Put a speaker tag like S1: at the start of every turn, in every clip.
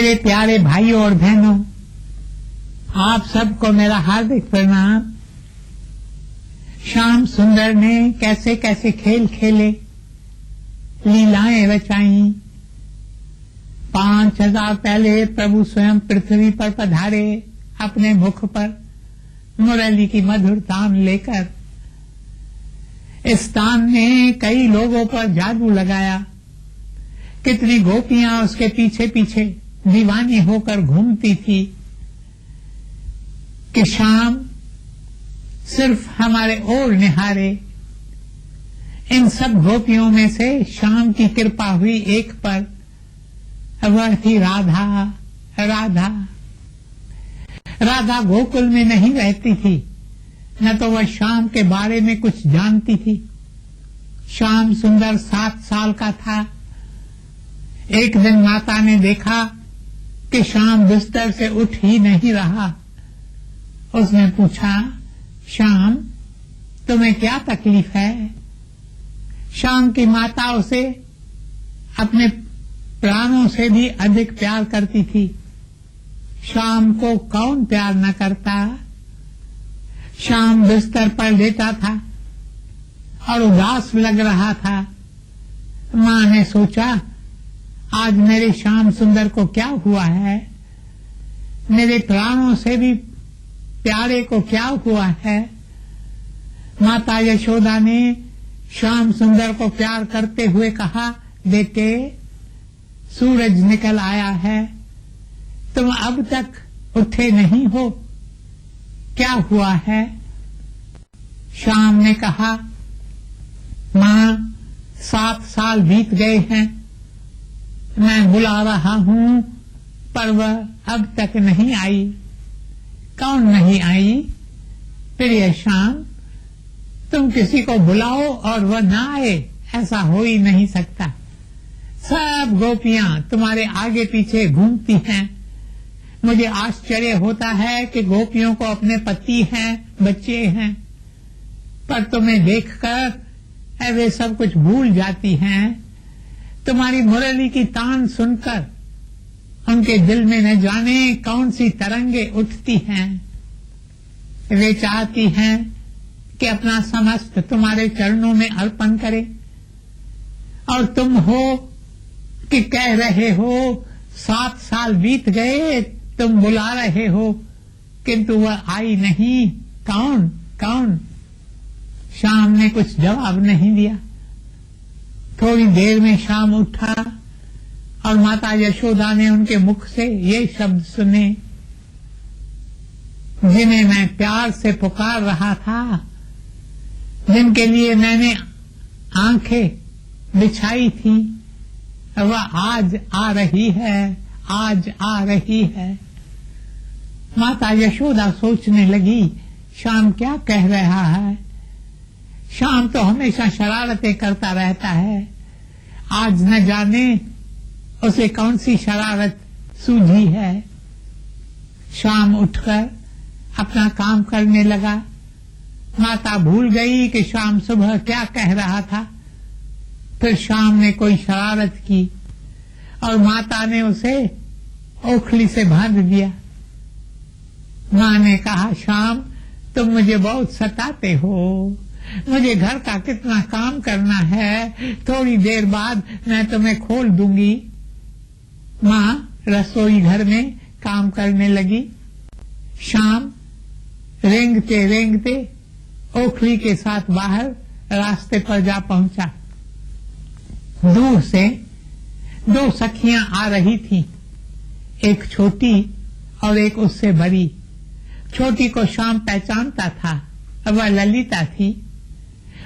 S1: मेरे प्यारे भाइयों और बहनों, आप सबको मेरा हार्दिक प्रणाम। श्याम सुंदर ने कैसे कैसे खेल खेले, लीलाएं रचाई। 5000 पहले प्रभु स्वयं पृथ्वी पर पधारे अपने मुख पर मुरली की मधुर तान लेकर। इस तान ने कई लोगों पर जादू लगाया। कितनी गोपियां उसके पीछे पीछे दीवानी होकर घूमती थी कि श्याम सिर्फ हमारे ओर निहारे। इन सब गोपियों में से श्याम की कृपा हुई एक पर, वह थी राधा। राधा राधा गोकुल में नहीं रहती थी, न तो वह श्याम के बारे में कुछ जानती थी। श्याम सुंदर 7 साल का था। एक दिन माता ने देखा कि श्याम बिस्तर से उठ ही नहीं रहा। उसने पूछा, श्याम तुम्हें क्या तकलीफ है? श्याम की माता उसे अपने प्राणों से भी अधिक प्यार करती थी। श्याम को कौन प्यार न करता। श्याम बिस्तर पर लेटा था और उदास लग रहा था। माँ ने सोचा, आज मेरे श्याम सुंदर को क्या हुआ है? मेरे प्राणों से भी प्यारे को क्या हुआ है? माता यशोदा ने श्याम सुंदर को प्यार करते हुए कहा, बेटे सूरज निकल आया है, तुम अब तक उठे नहीं हो, क्या हुआ है? श्याम ने कहा, माँ 7 साल बीत गए हैं, मैं बुला रहा हूँ पर वह अब तक नहीं आई। कौन नहीं आई? प्रिय श्याम, तुम किसी को बुलाओ और वह ना आए, ऐसा हो ही नहीं सकता। सब गोपियां तुम्हारे आगे पीछे घूमती हैं। मुझे आश्चर्य होता है कि गोपियों को अपने पति हैं, बच्चे हैं, पर तुम्हें देखकर वे सब कुछ भूल जाती हैं। तुम्हारी मुरली की तान सुनकर उनके दिल में न जाने कौन सी तरंगे उठती हैं। वे चाहती हैं कि अपना समस्त तुम्हारे चरणों में अर्पण करें, और तुम हो कि कह रहे हो 7 साल बीत गए, तुम बुला रहे हो किंतु वह आई नहीं। कौन कौन? श्याम ने कुछ जवाब नहीं दिया। थोड़ी देर में श्याम उठा और माता यशोदा ने उनके मुख से ये शब्द सुने, जिन्हें मैं प्यार से पुकार रहा था, जिनके लिए मैंने आंखें बिछाई थी, वह आज आ रही है, आज आ रही है। माता यशोदा सोचने लगी, श्याम क्या कह रहा है? श्याम तो हमेशा शरारतें करता रहता है, आज न जाने उसे कौन सी शरारत सूझी है। श्याम उठकर अपना काम करने लगा। माता भूल गई कि श्याम सुबह क्या कह रहा था। फिर श्याम ने कोई शरारत की और माता ने उसे ओखली से बांध दिया। माँ ने कहा, श्याम तुम मुझे बहुत सताते हो, मुझे घर का कितना काम करना है, थोड़ी देर बाद मैं तुम्हें खोल दूंगी। माँ रसोई घर में काम करने लगी। श्याम रेंगते रेंगते ओखली के साथ बाहर रास्ते पर जा पहुंचा। दूर से 2 सखियां आ रही थीं, एक छोटी और एक उससे बड़ी। छोटी को श्याम पहचानता था, वह ललिता थी।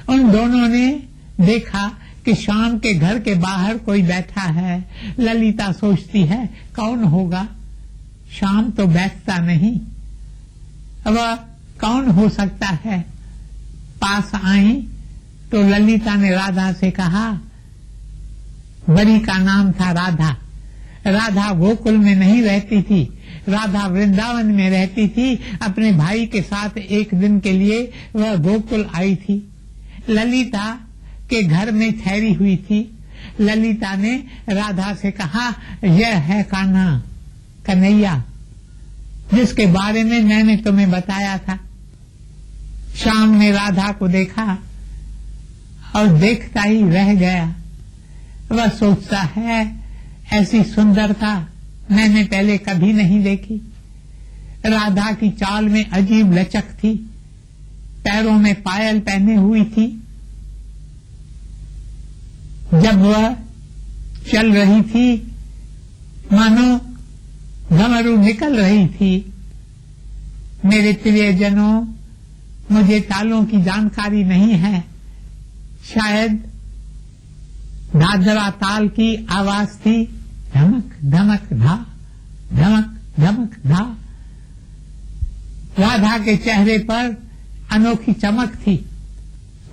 S1: उन दोनों ने देखा कि श्याम के घर के बाहर कोई बैठा है। ललिता सोचती है, कौन होगा? श्याम तो बैठता नहीं, वह कौन हो सकता है? पास आई तो ललिता ने राधा से कहा, बड़ी का नाम था राधा। राधा गोकुल में नहीं रहती थी, राधा वृंदावन में रहती थी। अपने भाई के साथ एक दिन के लिए वह गोकुल आई थी। ललिता के घर में ठहरी हुई थी। ललिता ने राधा से कहा, यह है कान्हा, कन्हैया, जिसके बारे में मैंने तुम्हें बताया था। श्याम ने राधा को देखा और देखता ही रह गया। वह सोचता है, ऐसी सुंदरता मैंने पहले कभी नहीं देखी। राधा की चाल में अजीब लचक थी, पैरों में पायल पहने हुई थी। जब वह चल रही थी मानो घमरू निकल रही थी। मेरे प्रियजनों, मुझे तालों की जानकारी नहीं है, शायद दादरा ताल की आवाज थी, धमक धमक धा, धमक धमक धा। राधा के चेहरे पर अनोखी चमक थी।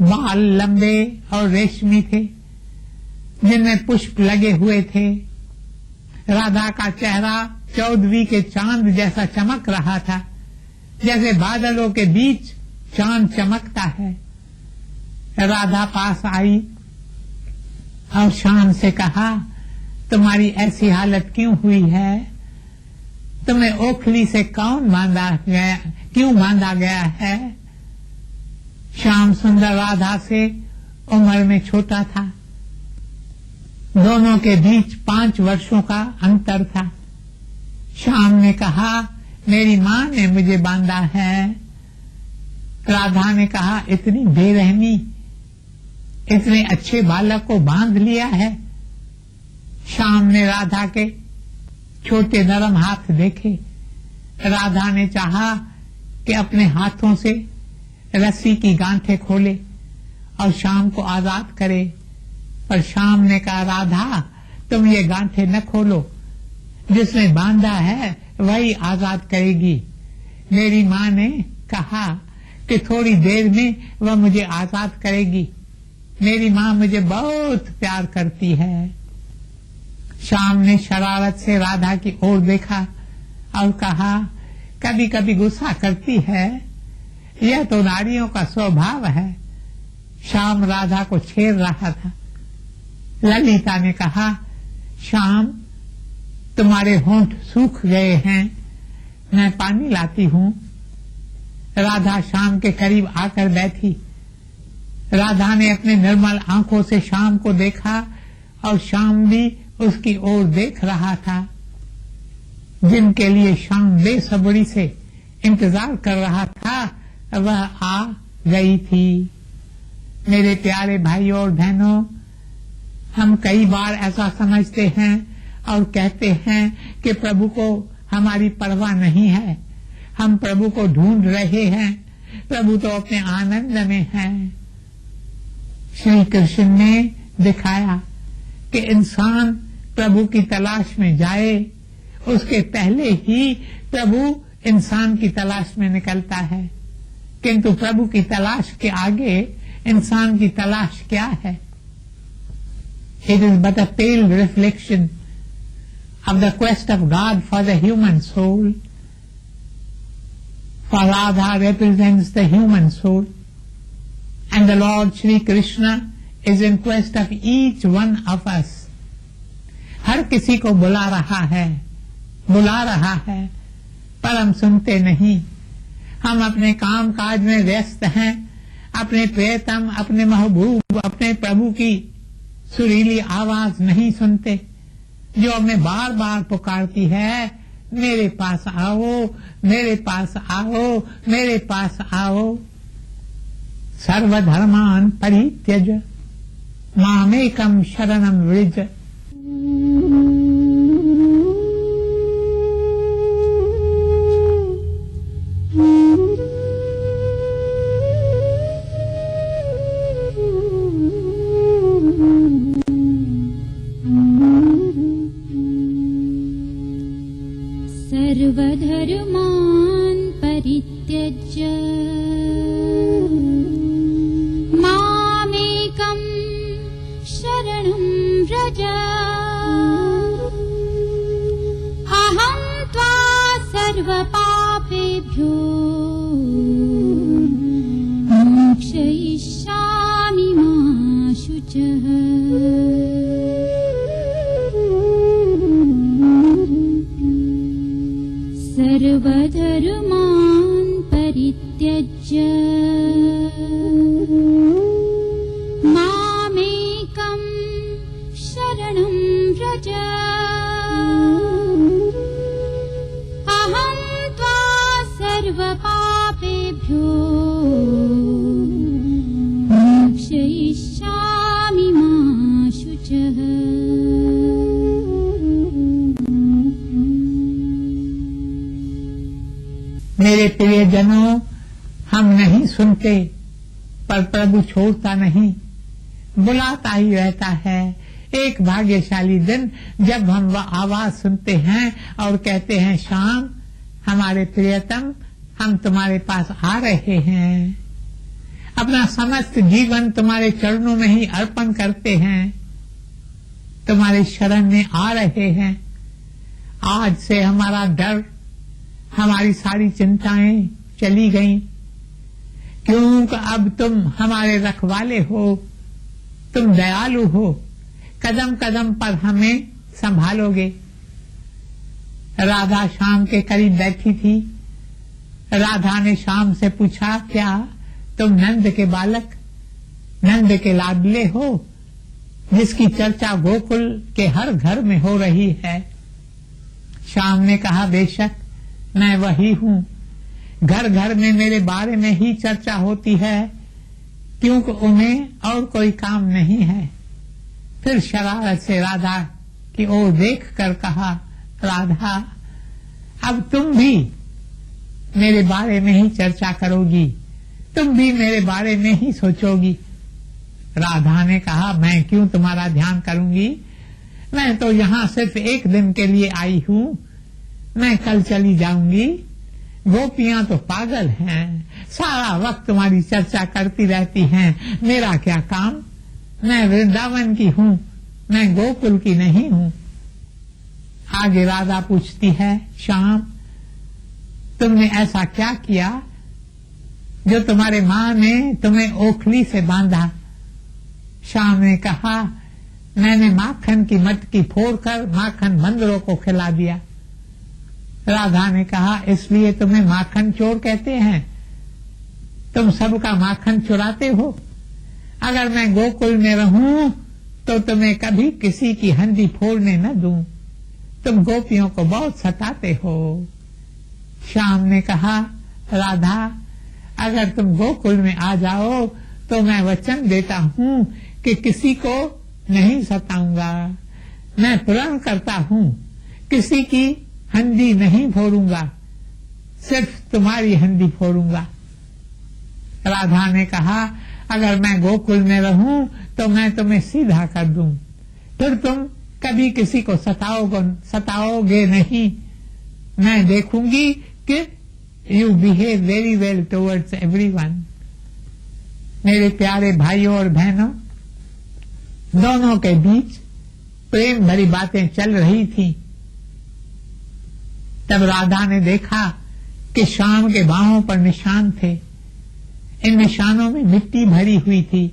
S1: बाल लंबे और रेशमी थे, जिनमें पुष्प लगे हुए थे। राधा का चेहरा चौदहवीं के चांद जैसा चमक रहा था, जैसे बादलों के बीच चांद चमकता है। राधा पास आई और श्याम से कहा, तुम्हारी ऐसी हालत क्यों हुई है? तुम्हें ओखली से क्यों बांधा गया है? श्याम सुंदर राधा से उम्र में छोटा था। दोनों के बीच 5 वर्षों का अंतर था। श्याम ने कहा, मेरी माँ ने मुझे बांधा है। राधा ने कहा, इतनी बेरहमी, इतने अच्छे बालक को बांध लिया है। श्याम ने राधा के छोटे नरम हाथ देखे। राधा ने चाहा कि अपने हाथों से रस्सी की गांठें खोले और श्याम को आजाद करे, पर श्याम ने कहा, राधा तुम ये गांठें न खोलो, जिसने बांधा है वही आजाद करेगी। मेरी माँ ने कहा कि थोड़ी देर में वह मुझे आजाद करेगी। मेरी माँ मुझे बहुत प्यार करती है। श्याम ने शरारत से राधा की ओर देखा और कहा, कभी कभी गुस्सा करती है, यह तो नारियों का स्वभाव है। श्याम राधा को छेड़ रहा था। ललिता ने कहा, श्याम तुम्हारे होंठ सूख गए हैं, मैं पानी लाती हूँ। राधा श्याम के करीब आकर बैठी। राधा ने अपने निर्मल आंखों से श्याम को देखा और श्याम भी उसकी ओर देख रहा था। जिनके लिए श्याम बेसब्री से इंतजार कर रहा था, वह आ गई थी। मेरे प्यारे भाइयों और बहनों, हम कई बार ऐसा समझते हैं और कहते हैं कि प्रभु को हमारी परवाह नहीं है, हम प्रभु को ढूंढ रहे हैं, प्रभु तो अपने आनंद में है। श्री कृष्ण ने दिखाया कि इंसान प्रभु की तलाश में जाए, उसके पहले ही प्रभु इंसान की तलाश में निकलता है। किंतु प्रभु की तलाश के आगे इंसान की तलाश क्या है? It is but a pale reflection of the quest of God for the human soul. For Radha represents the human soul, and the Lord Shri Krishna is in quest of each one of us. हर किसी को बुला रहा है, पर हम सुनते नहीं। हम अपने काम काज में व्यस्त हैं, अपने प्रियतम, अपने महबूब, अपने प्रभु की सुरीली आवाज नहीं सुनते, जो हमें बार बार पुकारती है, मेरे पास आओ, मेरे पास आओ, मेरे पास आओ। सर्वधर्मान परित्यज मामेकम शरणम व्रज।
S2: सर्वधर्मान् परित्यज्य मामेकं शरणं व्रज। अहं त्वा सर्वपापेभ्यो मोक्षयिष्यामि मा शुचः। मोक्षयिष्यामि मा शुचः।
S1: मेरे प्रियजनों, हम नहीं सुनते पर प्रभु छोड़ता नहीं, बुलाता ही रहता है। एक भाग्यशाली दिन जब हम वह आवाज सुनते हैं और कहते हैं, श्याम हमारे प्रियतम, हम तुम्हारे पास आ रहे हैं, अपना समस्त जीवन तुम्हारे चरणों में ही अर्पण करते हैं, तुम्हारे शरण में आ रहे हैं। आज से हमारा डर, हमारी सारी चिंताएं चली गईं, क्योंकि अब तुम हमारे रखवाले हो, तुम दयालु हो, कदम कदम पर हमें संभालोगे। राधा श्याम के करीब बैठी थी। राधा ने श्याम से पूछा, क्या तुम नंद के बालक, नंद के लाडले हो, जिसकी चर्चा गोकुल के हर घर में हो रही है? श्याम ने कहा, बेशक मैं वही हूँ। घर घर में मेरे बारे में ही चर्चा होती है, क्योंकि उन्हें और कोई काम नहीं है। फिर शरारत से राधा की ओर देखकर कहा, राधा अब तुम भी मेरे बारे में ही चर्चा करोगी, तुम भी मेरे बारे में ही सोचोगी। राधा ने कहा, मैं क्यों तुम्हारा ध्यान करूंगी, मैं तो यहाँ सिर्फ एक दिन के लिए आई हूँ, मैं कल चली जाऊंगी। गोपियां तो पागल हैं, सारा वक्त तुम्हारी चर्चा करती रहती हैं, मेरा क्या काम, मैं वृंदावन की हूँ, मैं गोकुल की नहीं हूँ। आगे राधा पूछती है, श्याम तुमने ऐसा क्या किया जो तुम्हारे माँ ने तुम्हें ओखली से बांधा? श्याम ने कहा, मैंने माखन की मटकी फोड़कर माखन बंदरों को खिला दिया। राधा ने कहा, इसलिए तुम्हें माखन चोर कहते हैं, तुम सबका माखन चुराते हो। अगर मैं गोकुल में रहूं तो तुम्हें कभी किसी की हंडी फोड़ने न दूं, तुम गोपियों को बहुत सताते हो। श्याम ने कहा, राधा अगर तुम गोकुल में आ जाओ तो मैं वचन देता हूँ कि किसी को नहीं सताऊंगा, मैं प्रण करता हूँ किसी की हंडी नहीं फोड़ूंगा, सिर्फ तुम्हारी हंडी फोड़ूंगा। राधा ने कहा, अगर मैं गोकुल में रहूं तो मैं तुम्हें सीधा कर दूं, फिर तुम कभी किसी को सताओगे नहीं। मैं देखूंगी कि you behave very well towards everyone. मेरे प्यारे भाइयों और बहनों, दोनों के बीच प्रेम भरी बातें चल रही थी। तब राधा ने देखा कि श्याम के बाहों पर निशान थे, इन निशानों में मिट्टी भरी हुई थी।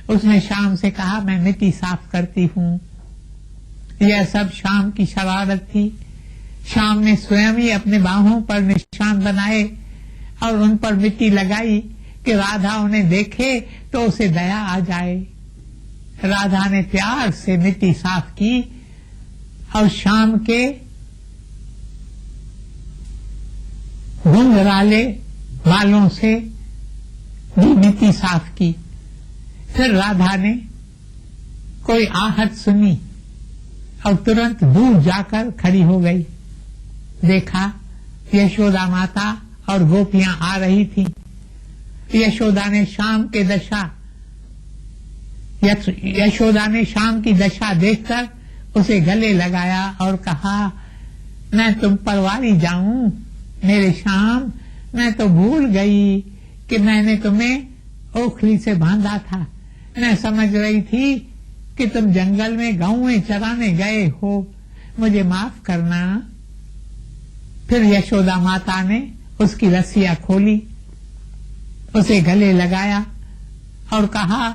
S1: उसने श्याम से कहा, मैं मिट्टी साफ करती हूँ। यह सब श्याम की शरारत थी। श्याम ने स्वयं ही अपने बाहों पर निशान बनाए और उन पर मिट्टी लगाई कि राधा उन्हें देखे तो उसे दया आ जाए। राधा ने प्यार से मिट्टी साफ की और श्याम के घुंघराले बालों से भी मिट्टी साफ की। फिर राधा ने कोई आहट सुनी और तुरंत दूर जाकर खड़ी हो गई। देखा यशोदा माता और गोपियां आ रही थी। यशोदा ने श्याम की दशा देखकर उसे गले लगाया और कहा, मैं तुम परवारी जाऊं मेरे श्याम, मैं तो भूल गई कि मैंने तुम्हें ओखली से बांधा था। मैं समझ रही थी कि तुम जंगल में गौएं चराने गए हो, मुझे माफ करना। फिर यशोदा माता ने उसकी रस्सियां खोली, उसे गले लगाया और कहा,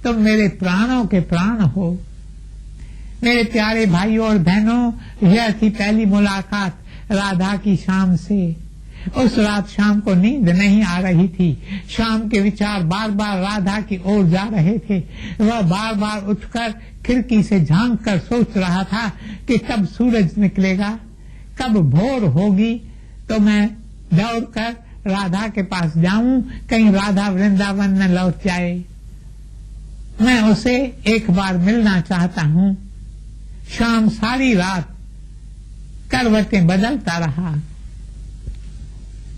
S1: तुम मेरे प्राणों के प्राण हो। मेरे प्यारे भाइयों और बहनों, यह थी पहली मुलाकात राधा की श्याम से। उस रात श्याम को नींद नहीं आ रही थी। श्याम के विचार बार बार राधा की ओर जा रहे थे। वह बार बार उठकर खिड़की से झांक कर सोच रहा था कि कब सूरज निकलेगा, कब भोर होगी तो मैं दौड़कर राधा के पास जाऊं, कहीं राधा वृंदावन न लौट जाए। मैं उसे एक बार मिलना चाहता हूँ। शाम सारी रात करवटें बदलता रहा।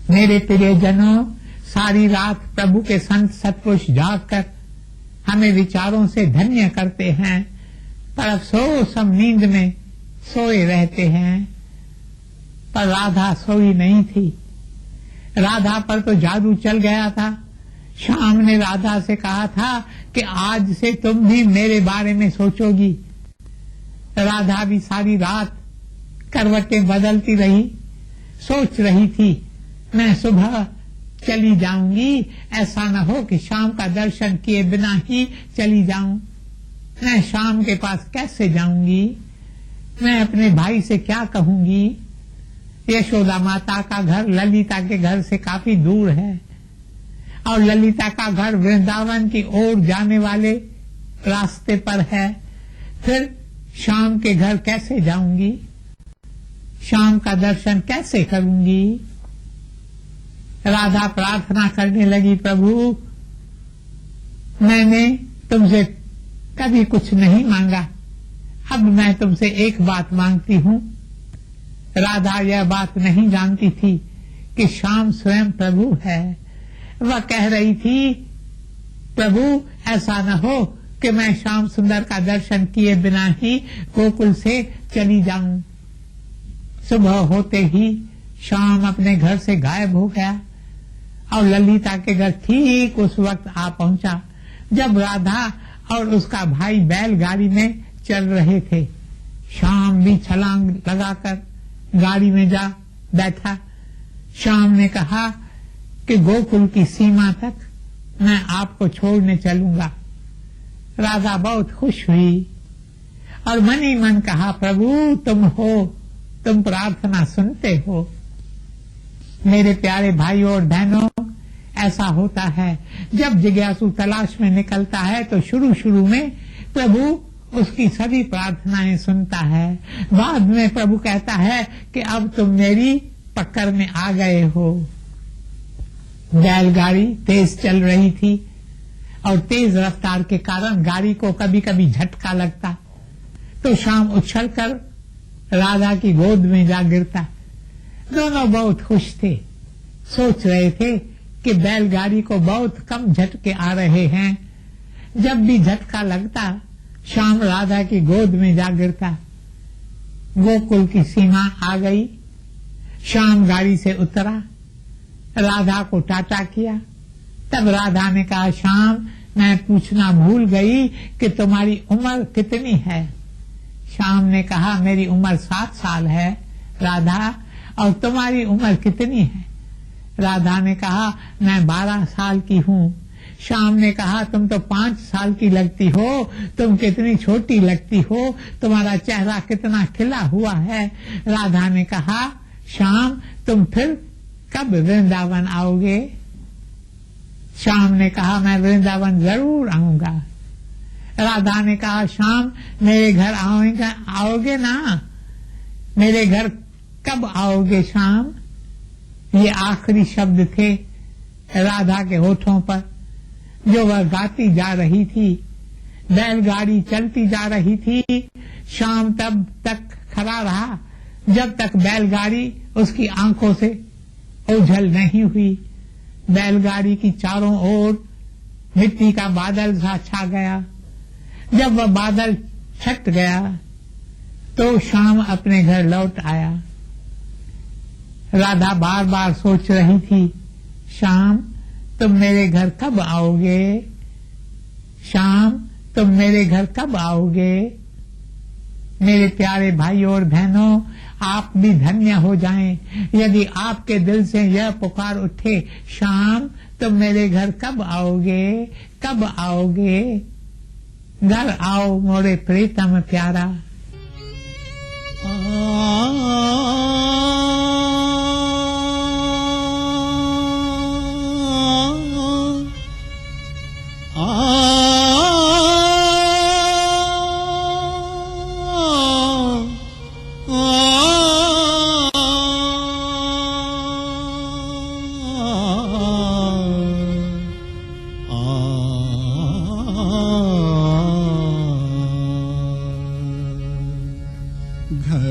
S1: मेरे प्रियजनों, सारी रात प्रभु के संत सत्पुरुष जागकर हमें विचारों से धन्य करते हैं, पर अफसोस हम नींद में सोए रहते हैं। पर राधा सोई नहीं थी। राधा पर तो जादू चल गया था। श्याम ने राधा से कहा था कि आज से तुम भी मेरे बारे में सोचोगी। राधा भी सारी रात करवटें बदलती रही, सोच रही थी मैं सुबह चली जाऊंगी, ऐसा न हो कि शाम का दर्शन किए बिना ही चली जाऊं। मैं शाम के पास कैसे जाऊंगी? मैं अपने भाई से क्या कहूंगी? यशोदा माता का घर ललिता के घर से काफी दूर है और ललिता का घर वृंदावन की ओर जाने वाले रास्ते पर है। फिर शाम के घर कैसे जाऊंगी? शाम का दर्शन कैसे करूंगी? राधा प्रार्थना करने लगी, प्रभु मैंने तुमसे कभी कुछ नहीं मांगा, अब मैं तुमसे एक बात मांगती हूँ। राधा यह बात नहीं जानती थी कि श्याम स्वयं प्रभु है। वह कह रही थी, प्रभु ऐसा न हो कि मैं श्याम सुंदर का दर्शन किए बिना ही गोकुल से चली जाऊं। सुबह होते ही श्याम अपने घर से गायब हो गया और ललिता के घर ठीक उस वक्त आ पहुंचा जब राधा और उसका भाई बैलगाड़ी में चल रहे थे। श्याम भी छलांग लगाकर गाड़ी में जा बैठा। श्याम ने कहा कि गोकुल की सीमा तक मैं आपको छोड़ने चलूंगा। राधा बहुत खुश हुई और मन ही मन कहा, प्रभु तुम हो, तुम प्रार्थना सुनते हो। मेरे प्यारे भाइयों और बहनों, ऐसा होता है जब जिज्ञासु तलाश में निकलता है तो शुरू शुरू में प्रभु उसकी सभी प्रार्थनाएं सुनता है। बाद में प्रभु कहता है कि अब तुम मेरी पकड़ में आ गए हो। बैलगाड़ी तेज चल रही थी और तेज रफ्तार के कारण गाड़ी को कभी कभी झटका लगता तो श्याम उछलकर राधा की गोद में जा गिरता। दोनों बहुत खुश थे, सोच रहे थे कि बैलगाड़ी को बहुत कम झटके आ रहे हैं। जब भी झटका लगता श्याम राधा की गोद में जा गिरता। गोकुल की सीमा आ गई। श्याम गाड़ी से उतरा, राधा को टाटा किया। तब राधा ने कहा, श्याम मैं पूछना भूल गई कि तुम्हारी उम्र कितनी है? श्याम ने कहा, मेरी उम्र 7 साल है राधा, और तुम्हारी उम्र कितनी है? राधा ने कहा, मैं 12 साल की हूँ। श्याम ने कहा, तुम तो 5 साल की लगती हो, तुम कितनी छोटी लगती हो, तुम्हारा चेहरा कितना खिला हुआ है। राधा ने कहा, श्याम तुम फिर कब वृंदावन आओगे? श्याम ने कहा, मैं वृंदावन जरूर आऊंगा। राधा ने कहा, श्याम मेरे घर आओगे ना? मेरे घर कब आओगे श्याम? ये आखिरी शब्द थे राधा के होठों पर जो वह गाती जा रही थी। बैलगाड़ी चलती जा रही थी। श्याम तब तक खड़ा रहा जब तक बैलगाड़ी उसकी आंखों से ओझल नहीं हुई। बैलगाड़ी की चारों ओर मिट्टी का बादल सा छा गया। जब वह बादल छट गया तो श्याम अपने घर लौट आया। राधा बार बार सोच रही थी, श्याम तुम मेरे घर कब आओगे? श्याम तुम मेरे घर कब आओगे? मेरे प्यारे भाइयों और बहनों, आप भी धन्य हो जाएं यदि आपके दिल से यह पुकार उठे, श्याम तुम मेरे घर कब आओगे? कब आओगे? घर आओ मोरे प्रीतम प्यारा।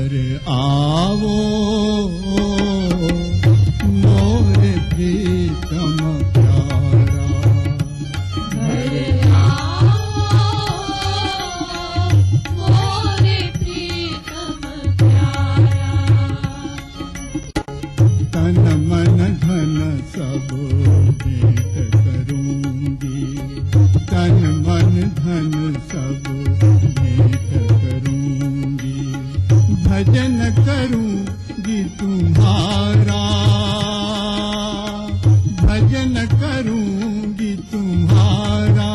S3: घर आवो मोरे प्रीतम प्यारा,
S2: घर आओ मोरे प्रीतम प्यारा।
S3: तन मन धन सब भेंट करूंगी, तन मन धन सब भेंट करूंगी, भजन करूंगी तुम्हारा, भजन करूंगी तुम्हारा।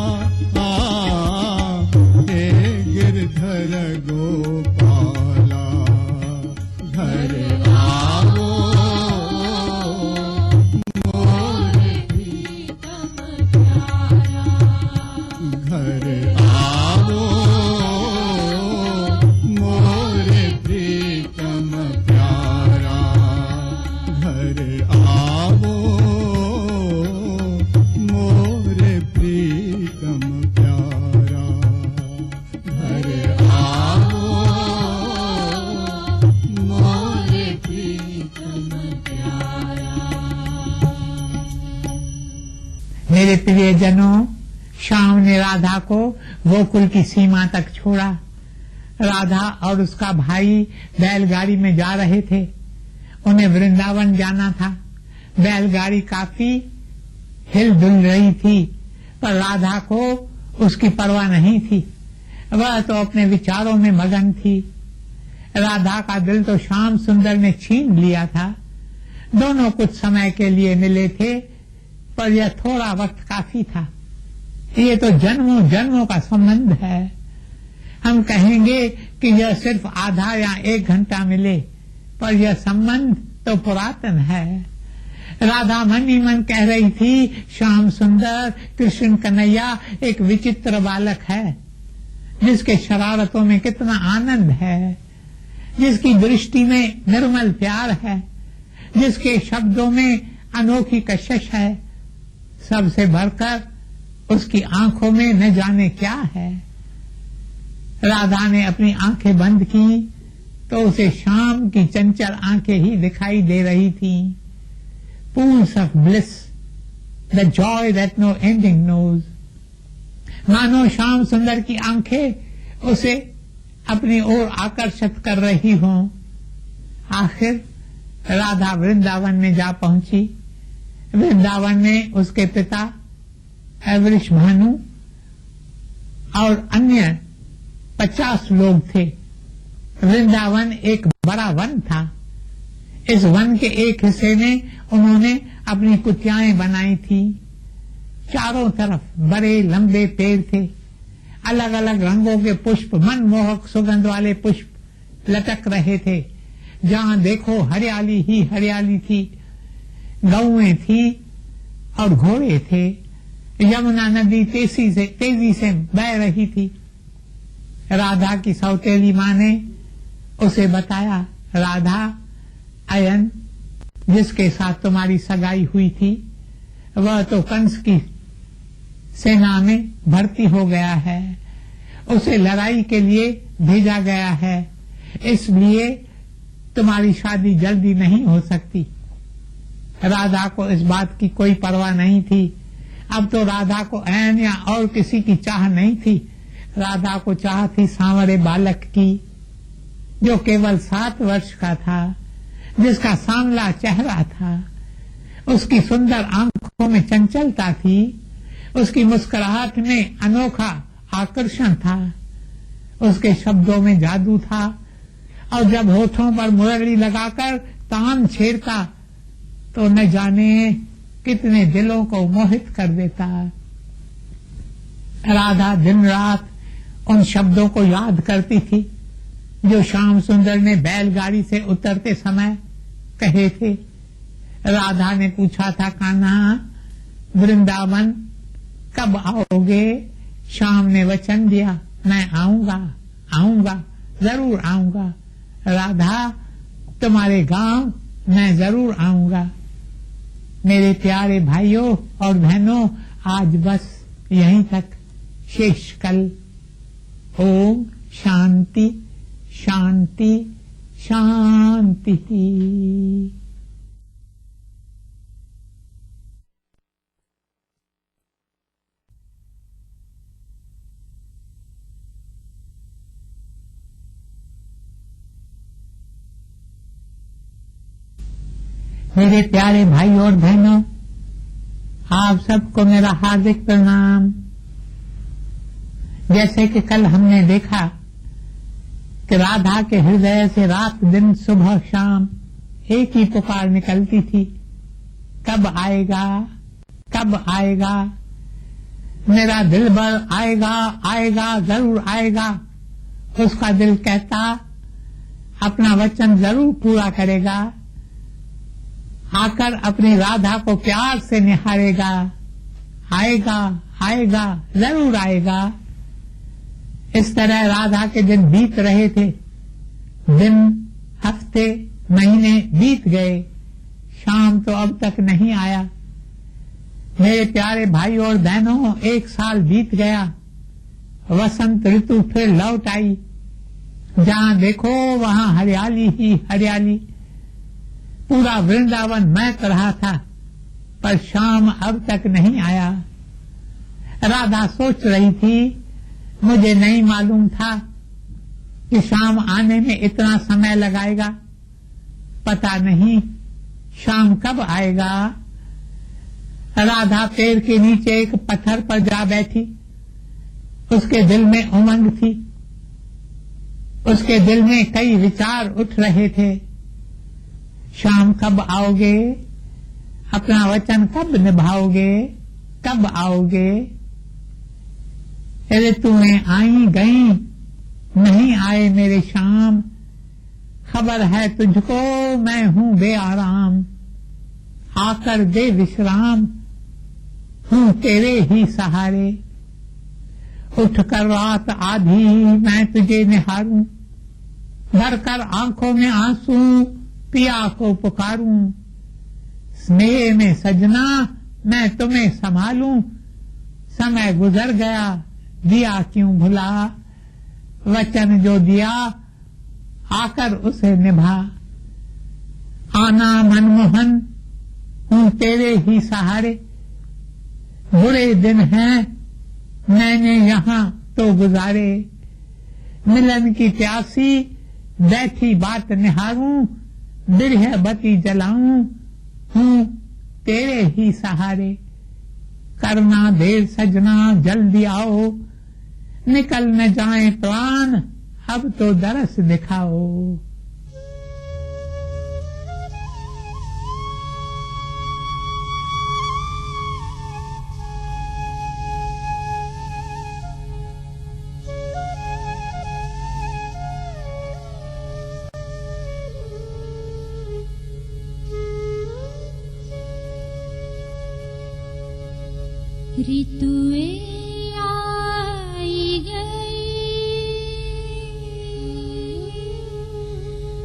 S3: हे गिरधर गोपाला, घर आओ
S2: मोरे प्रीतम प्यारा।
S3: घर आओ मोरे प्रीतम प्यारा, घर आओ मोरे प्रीतम प्यारा, घर आओ मोरे प्रीतम प्यारा।
S1: मेरे प्रियजनों, श्याम ने राधा को गोकुल की सीमा तक छोड़ा। राधा और उसका भाई बैलगाड़ी में जा रहे थे। उन्हें वृंदावन जाना था। बैलगाड़ी काफी हिलडुल रही थी, पर राधा को उसकी परवाह नहीं थी। वह तो अपने विचारों में मगन थी। राधा का दिल तो श्याम सुंदर ने छीन लिया था। दोनों कुछ समय के लिए मिले थे, पर यह थोड़ा वक्त काफी था। ये तो जन्मों जन्मों का संबंध है। हम कहेंगे कि यह सिर्फ आधा या 1 घंटा मिले, पर यह संबंध तो पुरातन है। राधा मन ही मन कह रही थी, श्याम सुंदर कृष्ण कन्हैया एक विचित्र बालक है, जिसके शरारतों में कितना आनंद है, जिसकी दृष्टि में निर्मल प्यार है, जिसके शब्दों में अनोखी कशिश है। सबसे बढ़कर उसकी आंखों में न जाने क्या है। राधा ने अपनी आंखें बंद की तो उसे शाम की चंचल आंखें ही दिखाई दे रही थी। Pools of bliss, the joy that no ending knows। मानो श्याम सुंदर की आंखें उसे अपनी ओर आकर्षित कर रही हों। आखिर राधा वृंदावन में जा पहुंची। वृंदावन में उसके पिता वृषभानु और अन्य 50 लोग थे। वृंदावन एक बड़ा वन था। इस वन के एक हिस्से में उन्होंने अपनी कुटियाएं बनाई थी। चारों तरफ बड़े लंबे पेड़ थे। अलग अलग रंगों के पुष्प, मनमोहक सुगंध वाले पुष्प लटक रहे थे। जहां देखो हरियाली ही हरियाली थी। गौएं थी और घोड़े थे। यमुना नदी तेजी से बह रही थी। राधा की सौतेली माँ ने उसे बताया, राधा, अयन जिसके साथ तुम्हारी सगाई हुई थी, वह तो कंस की सेना में भर्ती हो गया है। उसे लड़ाई के लिए भेजा गया है, इसलिए तुम्हारी शादी जल्दी नहीं हो सकती। राधा को इस बात की कोई परवाह नहीं थी। अब तो राधा को अयन या और किसी की चाह नहीं थी। राधा को चाह थी सांवरे बालक की, जो केवल 7 वर्ष का था, जिसका सांवला चेहरा था। उसकी सुंदर आंखों में चंचलता थी। उसकी मुस्कुराहट में अनोखा आकर्षण था। उसके शब्दों में जादू था, और जब होठों पर मुरली लगाकर तान छेड़ता तो न जाने कितने दिलों को मोहित कर देता। राधा दिन रात उन शब्दों को याद करती थी जो श्याम सुंदर ने बैलगाड़ी से उतरते समय कहे थे। राधा ने पूछा था, कान्हा, वृंदावन कब आओगे? श्याम ने वचन दिया, मैं आऊंगा, आऊंगा, जरूर आऊंगा। राधा, तुम्हारे गांव मैं जरूर आऊंगा। मेरे प्यारे भाइयों और बहनों, आज बस यहीं तक। शेष कल। ओम शांति शांति शांति। मेरे प्यारे भाई और बहनों, आप सबको मेरा हार्दिक प्रणाम। जैसे कि कल हमने देखा कि राधा के हृदय से रात दिन सुबह शाम एक ही पुकार निकलती थी, कब आएगा, कब आएगा, मेरा दिल भर आएगा, आएगा, जरूर आएगा। उसका दिल कहता अपना वचन जरूर पूरा करेगा, आकर अपनी राधा को प्यार से निहारेगा, आएगा, आएगा, जरूर आएगा। इस तरह राधा के दिन बीत रहे थे। दिन, हफ्ते, महीने बीत गए, शाम तो अब तक नहीं आया। मेरे प्यारे भाई और बहनों, एक साल बीत गया, वसंत ऋतु फिर लौट आई। जहाँ देखो वहाँ हरियाली ही हरियाली, पूरा वृंदावन महक रहा था, पर शाम अब तक नहीं आया। राधा सोच रही थी, मुझे नहीं मालूम था कि शाम आने में इतना समय लगाएगा, पता नहीं शाम कब आएगा। राधा पेड़ के नीचे एक पत्थर पर जा बैठी। उसके दिल में उमंग थी, उसके दिल में कई विचार उठ रहे थे। शाम कब आओगे, अपना वचन कब निभाओगे, कब आओगे। ऋतुएं आई गई, नहीं आए मेरे शाम। खबर है तुझको मैं हूँ बेआराम, आकर दे विश्राम, हूँ तेरे ही सहारे। उठकर रात आधी मैं तुझे निहारूं, भरकर आंखों में आंसू पिया को पुकारूं। स्नेह में सजना मैं तुम्हें संभालूं, समय गुजर गया दिया क्यों भुला। वचन जो दिया आकर उसे निभा। आना मनमोहन हूँ तेरे ही सहारे। बुरे दिन हैं मैंने यहाँ तो गुजारे। मिलन की प्यासी बैठी बात निहारूं, बिरह बत्ती जलाऊं, हूँ तेरे ही सहारे। करना देर सजना जल्दी आओ, निकल न जाए प्राण अब तो दरस दिखाओ।
S2: ऋतुएं आई गई,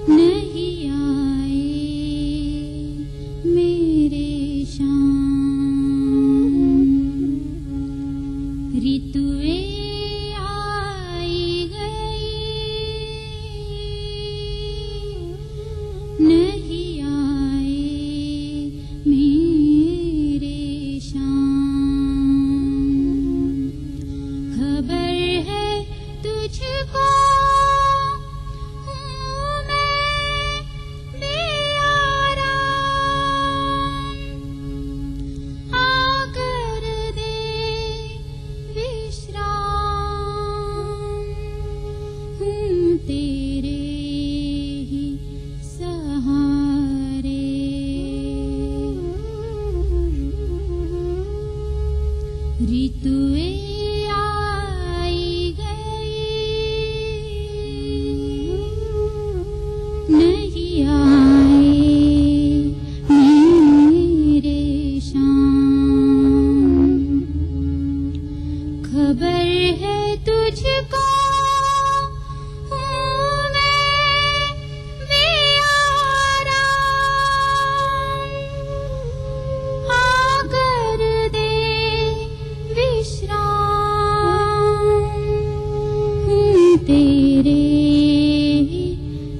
S2: नहीं आए मेरे शाम। ऋतुएं आई गई, नहीं आए मेरे शाम। खबर है तुझको हूँ मैं बेआराम, आकर दे विश्राम, हूँ तेरे ही सहारे। ऋतुएं आई गई, नहीं आए मेरे शाम। खबर है तुझको हूँ मैं बेआराम, आकर दे विश्राम, हूँ तेरे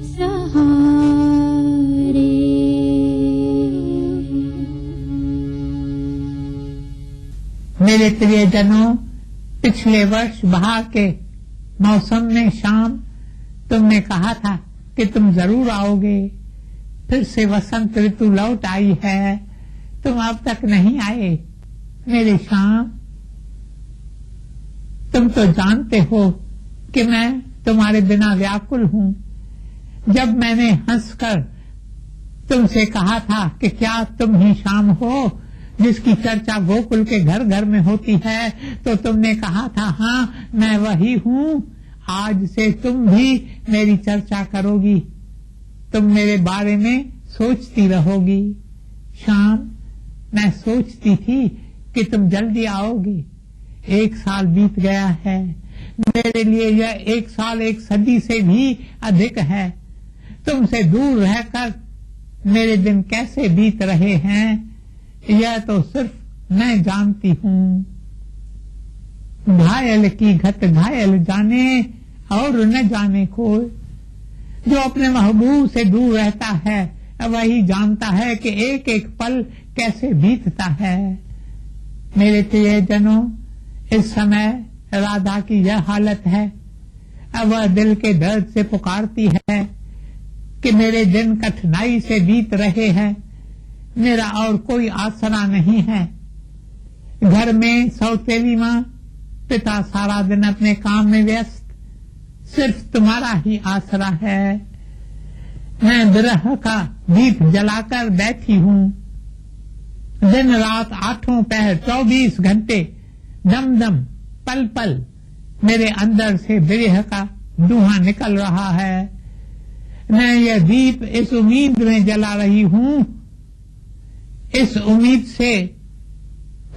S2: सहारे।
S1: प्रियजनों, पिछले वर्ष बहार के मौसम में शाम तुमने कहा था कि तुम जरूर आओगे। फिर से वसंत ऋतु लौट आई है, तुम अब तक नहीं आए। मेरी शाम, तुम तो जानते हो कि मैं तुम्हारे बिना व्याकुल हूँ। जब मैंने हंसकर तुमसे कहा था कि क्या तुम ही शाम हो जिसकी चर्चा गोकुल के घर घर में होती है, तो तुमने कहा था हाँ मैं वही हूँ। आज से तुम भी मेरी चर्चा करोगी, तुम मेरे बारे में सोचती रहोगी। शाम, मैं सोचती थी कि तुम जल्दी आओगी। 1 साल बीत गया है, मेरे लिए यह 1 साल 1 सदी से भी अधिक है। तुमसे दूर रहकर मेरे दिन कैसे बीत रहे हैं, यह तो सिर्फ मैं जानती हूँ। घायल की घट घायल जाने और न जाने कोई। जो अपने महबूब से दूर रहता है वही जानता है कि एक एक पल कैसे बीतता है। मेरे प्रियजनों, इस समय राधा की यह हालत है। अब वह दिल के दर्द से पुकारती है कि मेरे दिन कठिनाई से बीत रहे हैं, मेरा और कोई आसरा नहीं है। घर में सौतेली माँ, पिता सारा दिन अपने काम में व्यस्त, सिर्फ तुम्हारा ही आसरा है। मैं विरह का दीप जलाकर बैठी हूँ। दिन रात 8 पहर 24 घंटे दम दम पल पल मेरे अंदर से विरह का धुआं निकल रहा है। मैं यह दीप इस उम्मीद में जला रही हूँ, इस उम्मीद से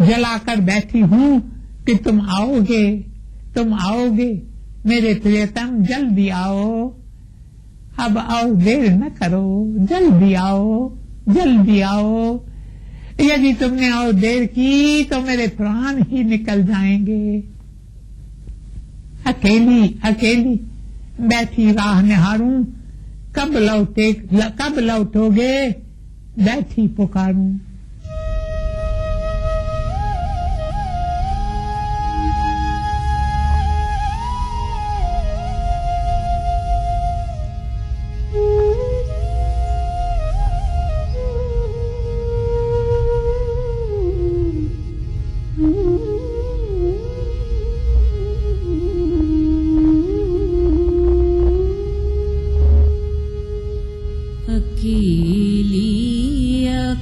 S1: जलाकर बैठी हूँ कि तुम आओगे, तुम आओगे। मेरे प्रियतम, जल्दी आओ, अब और देर न करो, जल्दी आओ, जल्दी आओ। यदि तुमने और देर की तो मेरे प्राण ही निकल जाएंगे। अकेली अकेली बैठी राह निहारूं, कब लौटोगे, बैठी पुकारूं।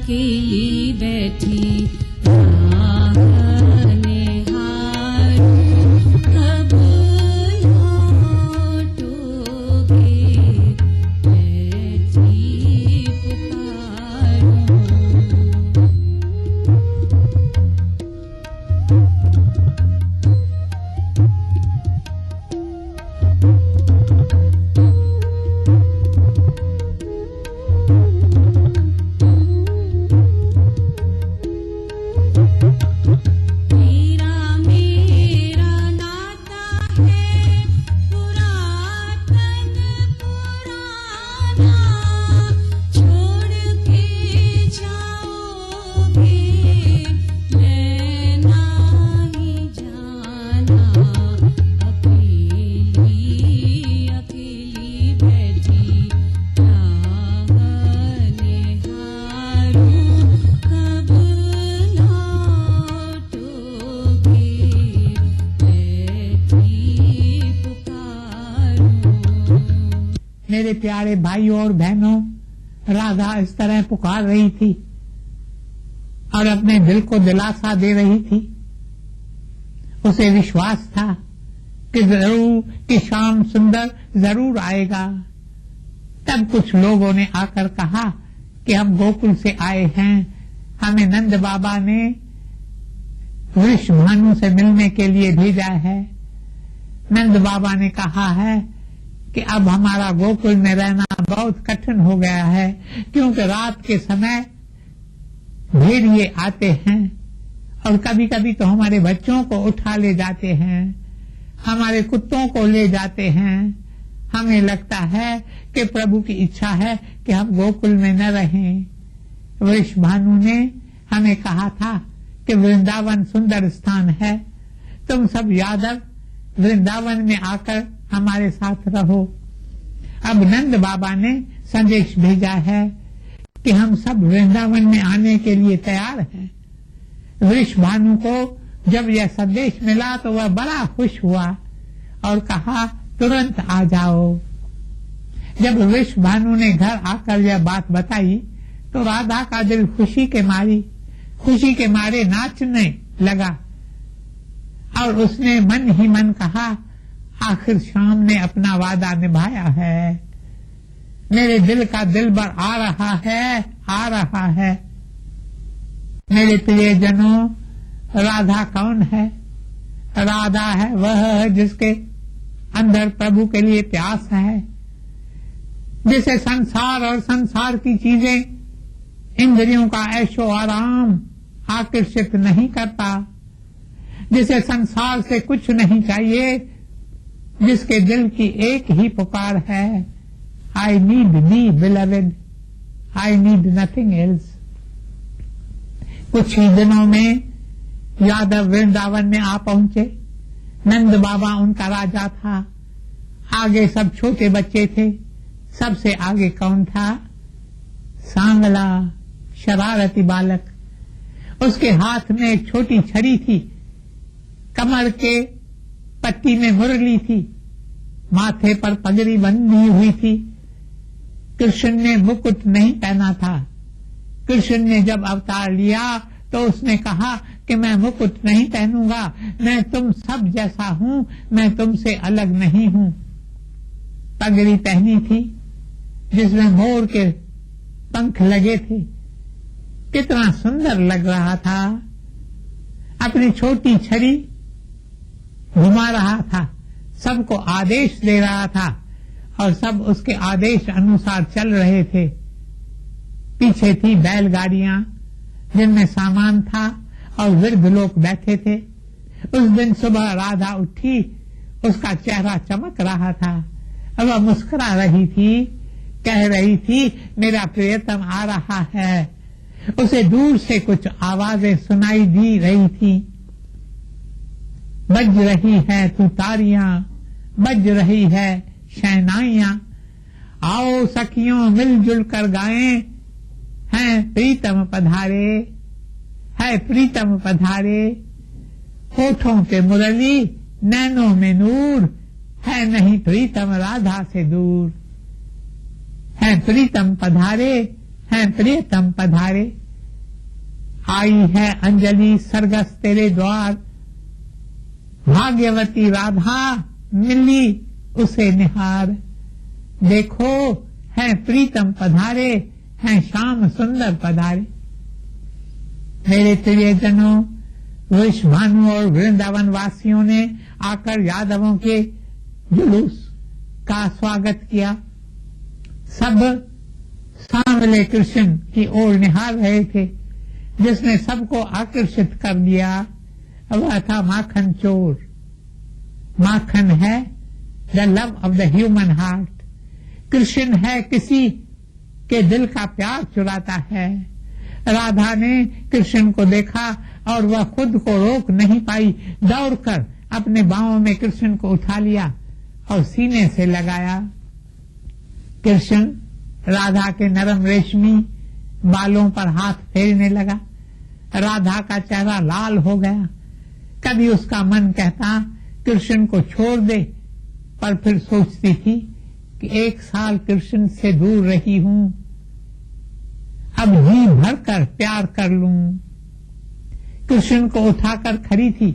S2: अकेली बैठी राह निहारूं, कब लौटोगे, बैठी पुकारूं।
S1: मेरे प्यारे भाइयों और बहनों, राधा इस तरह पुकार रही थी और अपने दिल को दिलासा दे रही थी। उसे विश्वास था कि शाम सुंदर जरूर आएगा। तब कुछ लोगों ने आकर कहा कि हम गोकुल से आए हैं, हमें नंद बाबा ने वृषभानु से मिलने के लिए भेजा है। नंद बाबा ने कहा है कि अब हमारा गोकुल में रहना बहुत कठिन हो गया है, क्योंकि रात के समय भेड़िए आते हैं और कभी कभी तो हमारे बच्चों को उठा ले जाते हैं, हमारे कुत्तों को ले जाते हैं। हमें लगता है कि प्रभु की इच्छा है कि हम गोकुल में न रहें। वृषभानु ने हमें कहा था कि वृंदावन सुंदर स्थान है, तुम सब यादव वृंदावन में आकर हमारे साथ रहो। अब नंद बाबा ने संदेश भेजा है कि हम सब वृंदावन में आने के लिए तैयार हैं। वृषभानु को जब यह संदेश मिला तो वह बड़ा खुश हुआ और कहा तुरंत आ जाओ। जब वृषभानु ने घर आकर यह बात बताई तो राधा का दिल खुशी के मारे नाचने लगा और उसने मन ही मन कहा आखिर शाम ने अपना वादा निभाया है, मेरे दिल का दिलबर आ रहा है। मेरे प्रियजनों, राधा कौन है? राधा है वह जिसके अंदर प्रभु के लिए प्यास है, जिसे संसार और संसार की चीजें, इंद्रियों का ऐशो आराम आकर्षित नहीं करता, जिसे संसार से कुछ नहीं चाहिए, जिसके दिल की एक ही पुकार है, I need thee beloved, I need nothing else. कुछ ही दिनों में यादव वृंदावन में आ पहुंचे। नंद बाबा उनका राजा था, आगे सब छोटे बच्चे थे। सबसे आगे कौन था? सांगला, शरारती बालक। उसके हाथ में एक छोटी छड़ी थी, कमर के पट्टी में मुरली थी, माथे पर पगड़ी बंधी हुई थी। कृष्ण ने मुकुट नहीं पहना था। कृष्ण ने जब अवतार लिया तो उसने कहा कि मैं मुकुट नहीं पहनूंगा, मैं तुम सब जैसा हूँ, मैं तुमसे अलग नहीं हूँ। पगड़ी पहनी थी जिसमें मोर के पंख लगे थे, कितना सुंदर लग रहा था। अपनी छोटी छड़ी घुमा रहा था, सबको आदेश दे रहा था और सब उसके आदेश अनुसार चल रहे थे। पीछे थी बैलगाड़ियां जिनमें सामान था और वृद्ध लोग बैठे थे। उस दिन सुबह राधा उठी, उसका चेहरा चमक रहा था, वह मुस्कुरा रही थी, कह रही थी मेरा प्रियतम आ रहा है। उसे दूर से कुछ आवाजें सुनाई दी रही थी, बज रही है तुतारियां, बज रही है शहनाइयां, आओ सखियों मिलजुल कर गाएं, है प्रीतम पधारे, है प्रीतम पधारे। होठों पे मुरली, नैनों में नूर, है नहीं प्रीतम राधा से दूर। है प्रीतम पधारे, है प्रियतम पधारे। आई है अंजलि सरगस तेरे द्वार, भाग्यवती राधा मिली उसे निहार। देखो है प्रीतम पधारे, है श्याम सुंदर पधारे। मेरे प्रियजनों, वृषभानु और वृंदावन वासियों ने आकर यादवों के जुलूस का स्वागत किया। सब सांवले कृष्ण की ओर निहार रहे थे, जिसने सबको आकर्षित कर दिया। वह था माखन चोर। माखन है the love of the human heart. Krishna है किसी के दिल का प्यार चुराता है। राधा ने कृष्ण को देखा और वह खुद को रोक नहीं पाई, दौड़कर अपने बाहों में कृष्ण को उठा लिया और सीने से लगाया। कृष्ण राधा के नरम रेशमी बालों पर हाथ फेरने लगा। राधा का चेहरा लाल हो गया। कभी उसका मन कहता कृष्ण को छोड़ दे, पर फिर सोचती थी कि 1 साल कृष्ण से दूर रही हूँ, अब जी भरकर प्यार कर लूं। कृष्ण को उठाकर खड़ी थी।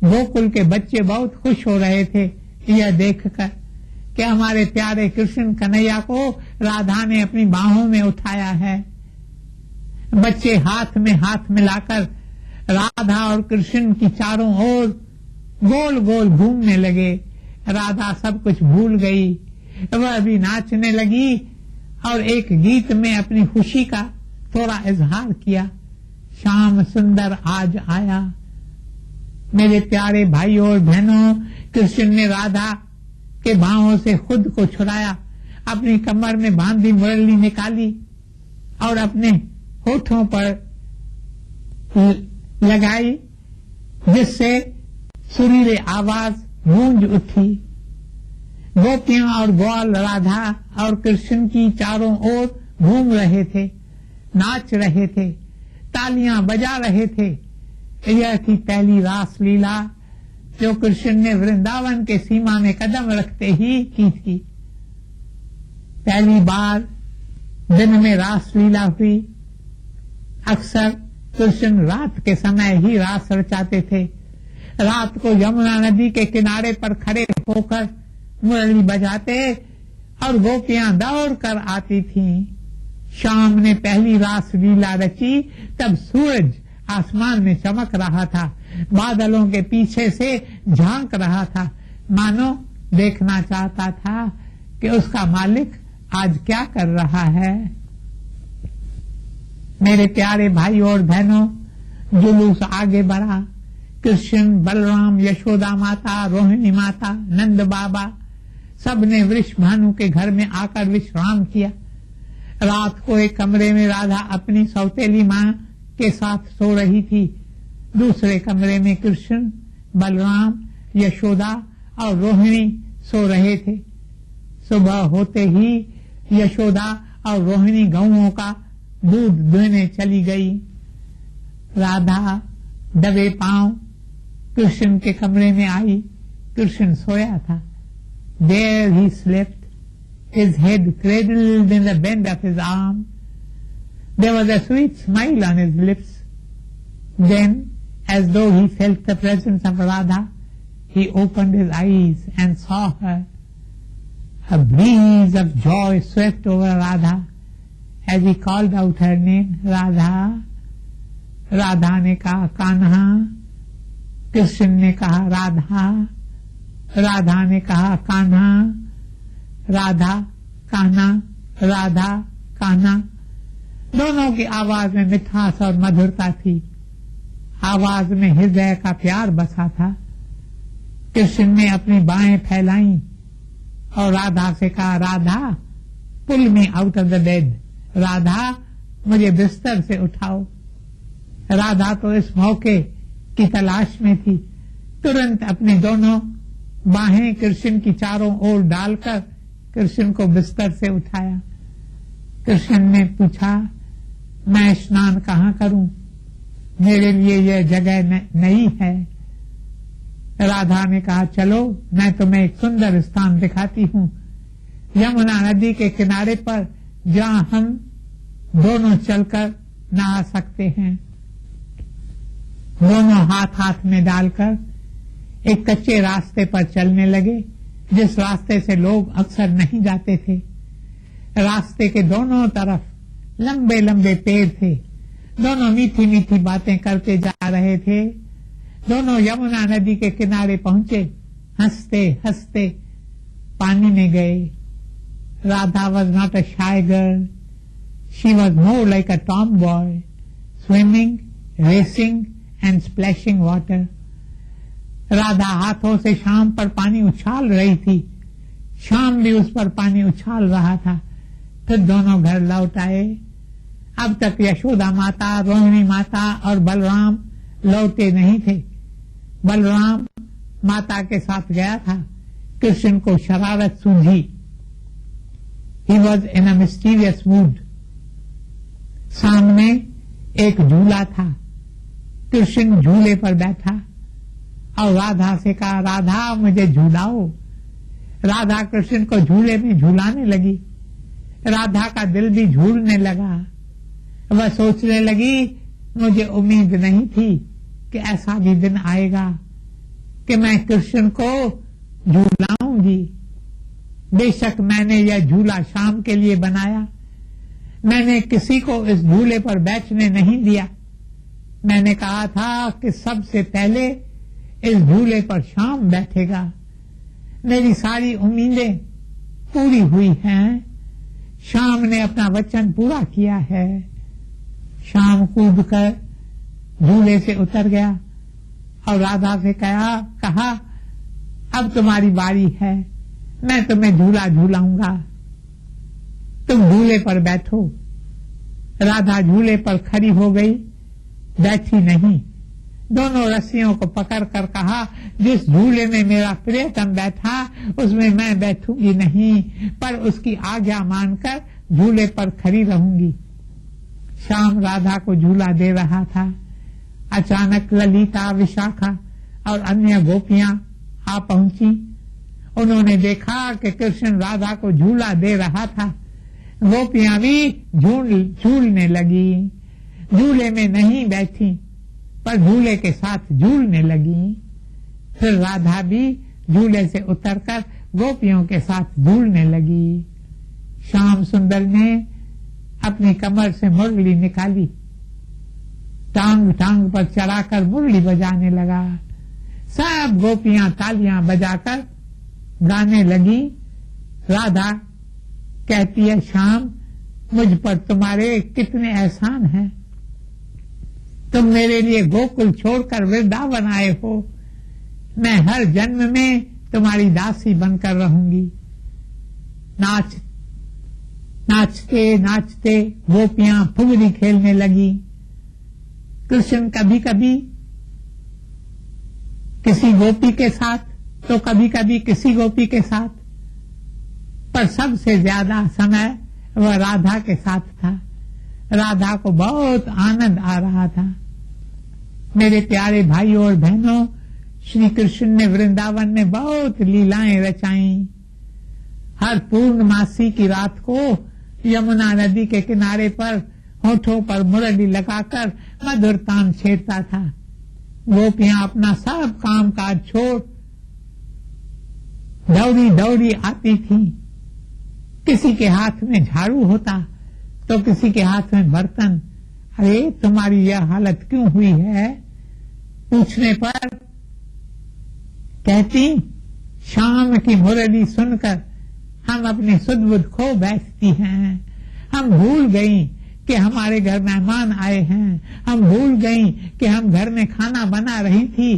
S1: गोकुल के बच्चे बहुत खुश हो रहे थे यह देखकर कि हमारे प्यारे कृष्ण कन्हैया को राधा ने अपनी बाहों में उठाया है। बच्चे हाथ में हाथ मिलाकर राधा और कृष्ण की चारों ओर गोल गोल घूमने लगे। राधा सब कुछ भूल गई, वह भी नाचने लगी और एक गीत में अपनी खुशी का थोड़ा इजहार किया। श्याम सुंदर आज आया। मेरे प्यारे भाइयों और बहनों, कृष्ण ने राधा के बाहों से खुद को छुड़ाया, अपनी कमर में बांधी मुरली निकाली और अपने होठों पर लगाई जिससे सुरीले आवाज गूंज उठी। गोपियां और ग्वाल राधा और कृष्ण की चारों ओर घूम रहे थे, नाच रहे थे, तालियां बजा रहे थे। यह थी पहली रास लीला जो कृष्ण ने वृंदावन के सीमा में कदम रखते ही की थी। पहली बार दिन में रास लीला हुई। अक्सर कृष्ण रात के समय ही रास रचाते थे। रात को यमुना नदी के किनारे पर खड़े होकर मुरली बजाते और गोपियां दौड़ कर आती थीं। शाम ने पहली रास लीला रची, तब सूरज आसमान में चमक रहा था, बादलों के पीछे से झांक रहा था, मानो देखना चाहता था कि उसका मालिक आज क्या कर रहा है। मेरे प्यारे भाई और बहनों, जुलूस आगे बढ़ा। कृष्ण, बलराम, यशोदा माता, रोहिणी माता, नंद बाबा सब ने वृषभानु के घर में आकर विश्राम किया। रात को एक कमरे में राधा अपनी सौतेली मां के साथ सो रही थी। दूसरे कमरे में कृष्ण, बलराम, यशोदा और रोहिणी सो रहे थे। सुबह होते ही यशोदा और रोहिणी गौओं का दूध दुहने चली गई। राधा दबे पांव कृष्ण के कमरे में आई। कृष्ण सोया था। There he slept, his head cradled in the bend of his arm. There was a sweet smile on his lips. Then, as though he felt the presence of Radha, he opened his eyes and saw her. A breeze of joy swept over Radha as he called out her name, Radha. Radha ने कहा कान्हा, कृष्ण ने कहा राधा, राधा ने कहा कान्हा, राधा कान्हा, राधा कान्हा। दोनों की आवाज में मिठास और मधुरता थी। आवाज में हृदय का प्यार बसा था। कृष्ण ने अपनी बाहें फैलाई और राधा से कहा, Radha pull me out of the bed, Radha मुझे बिस्तर से उठाओ। राधा तो इस मौके की तलाश में थी। तुरंत अपनी दोनों बाहें कृष्ण की चारों ओर डालकर कृष्ण को बिस्तर से उठाया। कृष्ण ने पूछा, मैं स्नान कहाँ करूं? मेरे लिए यह जगह नई है। राधा ने कहा, चलो मैं तुम्हें एक सुंदर स्थान दिखाती हूँ, यमुना नदी के किनारे पर, जहाँ हम दोनों चलकर नहा सकते हैं। दोनों हाथ हाथ में डालकर एक कच्चे रास्ते पर चलने लगे, जिस रास्ते से लोग अक्सर नहीं जाते थे। रास्ते के दोनों तरफ लंबे लंबे पेड़ थे। दोनों मीठी मीठी बातें करते जा रहे थे। दोनों यमुना नदी के किनारे पहुंचे। हंसते हंसते पानी में गए। Radha was not a shy girl, she was more like a Tom boy, swimming, racing and splashing water. Radha हाथों से शाम पर पानी उछाल रही थी। शाम भी उस पर पानी उछाल रहा था। फिर दोनों घर लौट आए। अब तक यशोदा माता, रोहिणी माता और बलराम लौटे नहीं थे। बलराम माता के साथ गया था। कृष्ण को शरारत सूझी। He was in a mysterious mood. सामने एक झूला था। कृष्ण झूले पर बैठा और राधा से कहा, राधा मुझे झूलाओ। राधा कृष्ण को झूले में झूलाने लगी। राधा का दिल भी झूलने लगा। वह सोचने लगी, मुझे उम्मीद नहीं थी कि ऐसा भी दिन आएगा कि मैं कृष्ण को झूलाऊंगी। बेशक मैंने यह झूला शाम के लिए बनाया। मैंने किसी को इस झूले पर बैठने नहीं दिया। मैंने कहा था कि सबसे पहले इस झूले पर शाम बैठेगा। मेरी सारी उम्मीदें पूरी हुई हैं। शाम ने अपना वचन पूरा किया है। शाम कूदकर झूले से उतर गया और राधा से कहा, अब तुम्हारी बारी है, मैं तुम्हें झूला झूलाऊंगा, तुम झूले पर बैठो। राधा झूले पर खड़ी हो गई, बैठी नहीं, दोनों रस्सियों को पकड़ कर कहा, जिस झूले में मेरा प्रियतम बैठा उसमें मैं बैठूंगी नहीं, पर उसकी आज्ञा मानकर झूले पर खड़ी रहूंगी। श्याम राधा को झूला दे रहा था। अचानक ललिता, विशाखा और अन्य गोपियां आ पहुंची। उन्होंने देखा कि कृष्ण राधा को झूला दे रहा था। गोपियां भी झूलने लगी। झूले में नहीं बैठी पर झूले के साथ झूलने लगी। फिर राधा भी झूले से उतरकर गोपियों के साथ झूलने लगी। श्याम सुंदर ने अपनी कमर से मुरली निकाली, टांग टांग पर चढ़ाकर मुरली बजाने लगा। सब गोपियां तालियां बजाकर गाने लगी। राधा कहती है, श्याम मुझ पर तुम्हारे कितने एहसान हैं। तुम मेरे लिए गोकुल छोड़कर वृंदावन आए हो। मैं हर जन्म में तुम्हारी दासी बनकर रहूंगी। नाचते नाचते गोपियां फुगड़ी खेलने लगी। कृष्ण कभी कभी किसी गोपी के साथ तो कभी कभी किसी गोपी के साथ, पर सबसे ज्यादा समय वह राधा के साथ था। राधा को बहुत आनंद आ रहा था। मेरे प्यारे भाइयों और बहनों, श्री कृष्ण ने वृंदावन में बहुत लीलाएं रचाई। हर पूर्णमासी की रात को यमुना नदी के किनारे पर होठों पर मुरली लगाकर मधुर तान छेड़ता था। गोपियां अपना सब काम काज छोड़ दौड़ी दौड़ी आती थी। किसी के हाथ में झाड़ू होता तो किसी के हाथ में बर्तन। अरे तुम्हारी यह हालत क्यों हुई है? पूछने पर कहती, शाम की मुरली सुनकर हम अपनी सुध बुध खो बैठती हैं। हम भूल गई कि हमारे घर मेहमान आए हैं। हम भूल गई कि हम घर में खाना बना रही थी।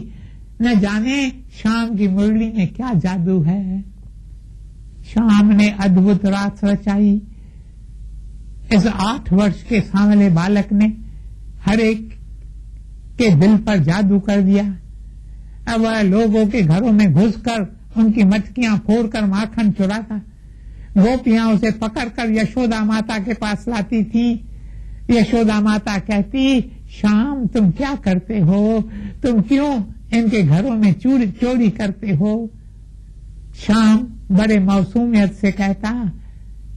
S1: न जाने शाम की मुरली में क्या जादू है। शाम ने अद्भुत रात रचाई। इस 8 वर्ष के सांवले बालक ने हर एक के दिल पर जादू कर दिया। अब वह लोगों के घरों में घुसकर उनकी मटकियां फोड़कर माखन चुराता। गोपियां उसे पकड़कर यशोदा माता के पास लाती थी। यशोदा माता कहती, शाम तुम क्या करते हो? तुम क्यों इनके घरों में चोरी करते हो? शाम बड़े मौसूमियत से कहता,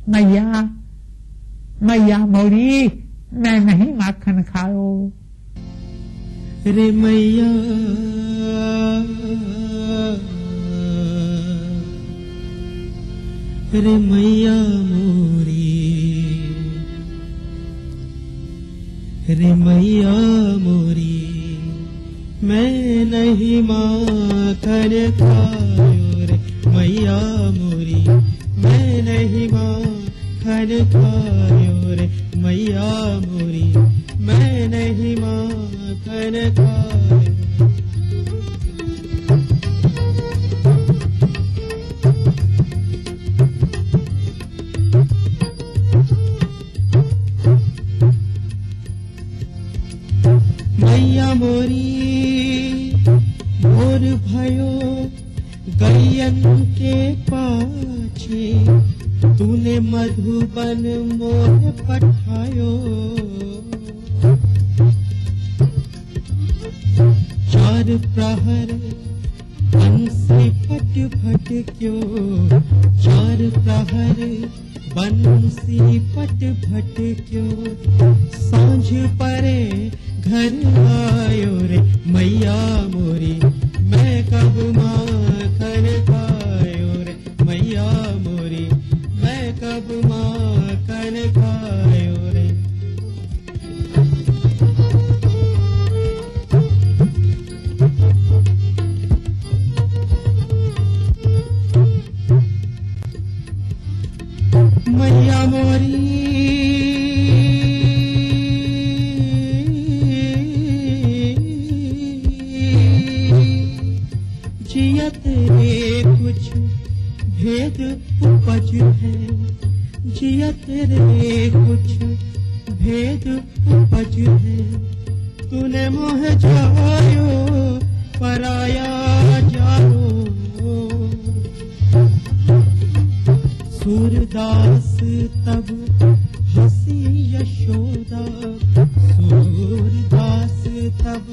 S1: मैया मैया मोरी, मैं नहीं माखन खाओ।
S3: रे मैया रे मैया मोरी, रे मैया मोरी, मैं नहीं माखन खायो। रे मैया मोरी, मैं नहीं माखन खायो। रे मैया मोरी, मैं नहीं माखन खायो। मैया मोरी भोर भयो गैयन के पाछे, तूने मधुबन मोह पठायो। चार प्रहर बंसी फट फट क्यों, चार प्रहर बंसी फट फट क्यों, सांझ परे घर आयो। रे मैया मोरी, मैं कब माखन खायो। रे मैया मोरी, मैं कब माखन खायो। रे मैया मोरी, जियत रे कुछ भेद उपज है, जियत रे कुछ भेद उपज है। तूने मोह जायो पराया जानो सूरदास तब हंसी यशोदा सूरदास तब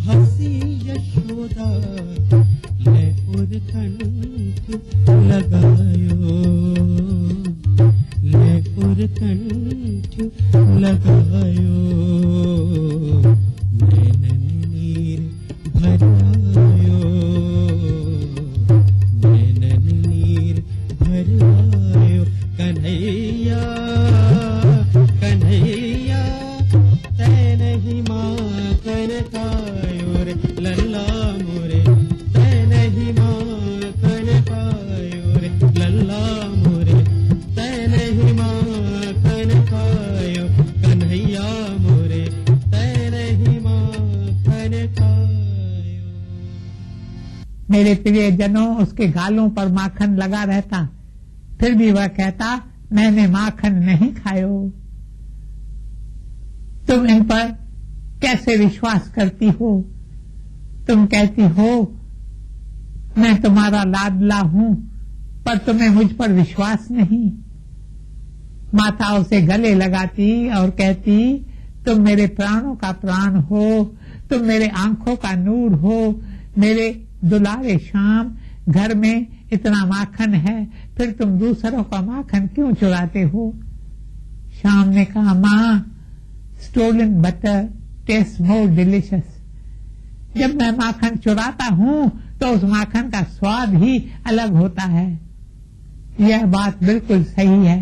S3: हंसी यशोदा ले उर्कंठ लगायो ले उर्कंठ लगायो नैनन नीर भरायो नैनन नीर भरायो कन्हैया कन्हैया तै नहीं माखन खायो रे लल्ला मोरे तै नहीं माखन खायो रे लल्ला मोरे तै नहीं माखन खायो कन्हैया मोरे तै नहीं माखन खायो।
S1: मेरे प्रियजनों, उसके गालों पर माखन लगा रहता, फिर भी वह कहता मैंने माखन नहीं खायो। तुम इन पर कैसे विश्वास करती हो? तुम कहती हो मैं तुम्हारा लाडला हूं, पर तुम्हें मुझ पर विश्वास नहीं। माता उसे गले लगाती और कहती तुम मेरे प्राणों का प्राण हो, तुम मेरे आंखों का नूर हो, मेरे दुलारे श्याम, घर में इतना माखन है, फिर तुम दूसरों का माखन क्यों चुराते हो? श्याम ने कहा माँ, स्टोलन बटर टेस्ट मोर डिलिशियस। जब मैं माखन चुराता हूँ तो उस माखन का स्वाद ही अलग होता है। यह बात बिल्कुल सही है।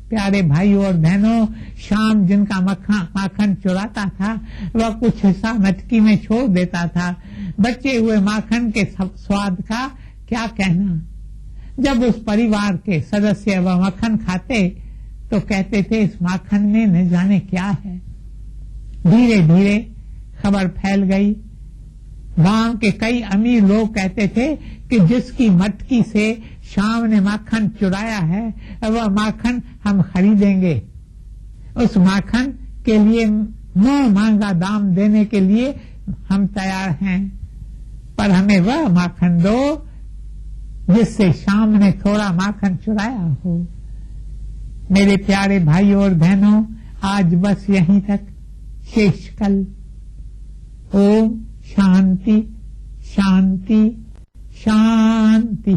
S1: प्यारे भाइयों और बहनों, श्याम जिनका माखन चुराता था वह कुछ हिस्सा मटकी में छोड़ देता था। बचे हुए माखन के स्वाद का क्या कहना। जब उस परिवार के सदस्य वह माखन खाते तो कहते थे इस माखन में न जाने क्या है। धीरे धीरे खबर फैल गई। गांव के कई अमीर लोग कहते थे कि जिसकी मटकी से श्याम ने माखन चुराया है वह माखन हम खरीदेंगे। उस माखन के लिए मुंह मांगा दाम देने के लिए हम तैयार हैं, पर हमें वह माखन दो जिससे श्याम ने थोड़ा माखन चुराया हो। मेरे प्यारे भाइयों और बहनों, आज बस यहीं तक, शेष कल। ओम शांति शांति शांति।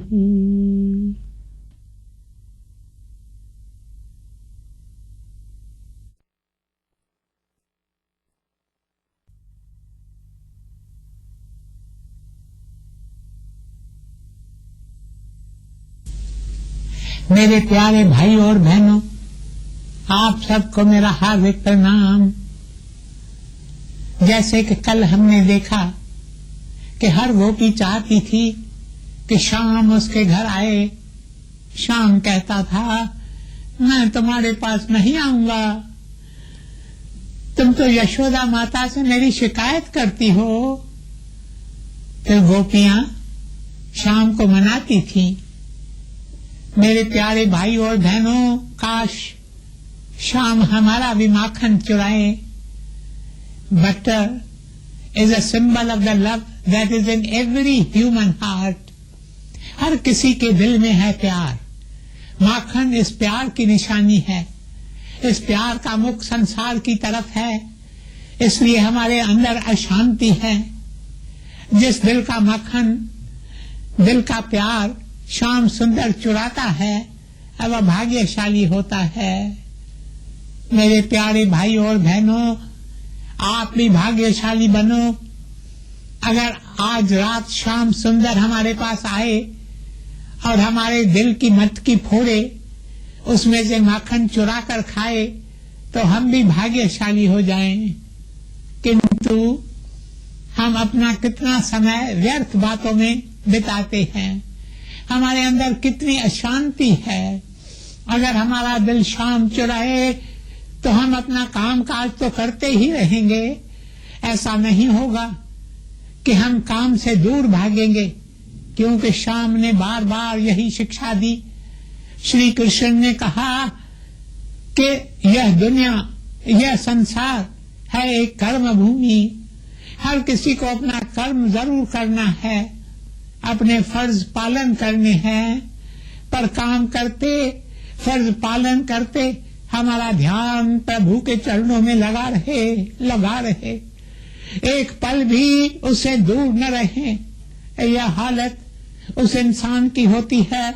S1: मेरे प्यारे भाइयों और बहनों, आप सबको मेरा हार्दिक प्रणाम। जैसे कि कल हमने देखा कि हर गोपी चाहती थी कि श्याम उसके घर आए। श्याम कहता था मैं तुम्हारे पास नहीं आऊंगा, तुम तो यशोदा माता से मेरी शिकायत करती हो। फिर गोपियां श्याम को मनाती थी। मेरे प्यारे भाई और बहनों, काश श्याम हमारा भी माखन चुराए। Butter is a symbol of the love that is in every human heart. हर किसी के दिल में है प्यार। माखन इस प्यार की निशानी है। इस प्यार का मुख संसार की तरफ है, इसलिए हमारे अंदर अशांति है। जिस दिल का माखन, दिल का प्यार श्याम सुंदर चुराता है, अब वह भाग्यशाली होता है। मेरे प्यारे भाई और बहनों, आप भी भाग्यशाली बनो। अगर आज रात श्याम सुंदर हमारे पास आए और हमारे दिल की मटकी फोड़े, उसमें से माखन चुरा कर खाए, तो हम भी भाग्यशाली हो जाएं। किंतु हम अपना कितना समय व्यर्थ बातों में बिताते हैं। हमारे अंदर कितनी अशांति है। अगर हमारा दिल श्याम चुराए तो हम अपना काम काज तो करते ही रहेंगे। ऐसा नहीं होगा कि हम काम से दूर भागेंगे, क्योंकि श्याम ने बार बार यही शिक्षा दी। श्री कृष्ण ने कहा कि यह दुनिया, यह संसार है एक कर्म भूमि। हर किसी को अपना कर्म जरूर करना है, अपने फर्ज पालन करने हैं, पर काम करते, फर्ज पालन करते हमारा ध्यान प्रभु के चरणों में लगा रहे, एक पल भी उससे दूर न रहे। यह हालत उस इंसान की होती है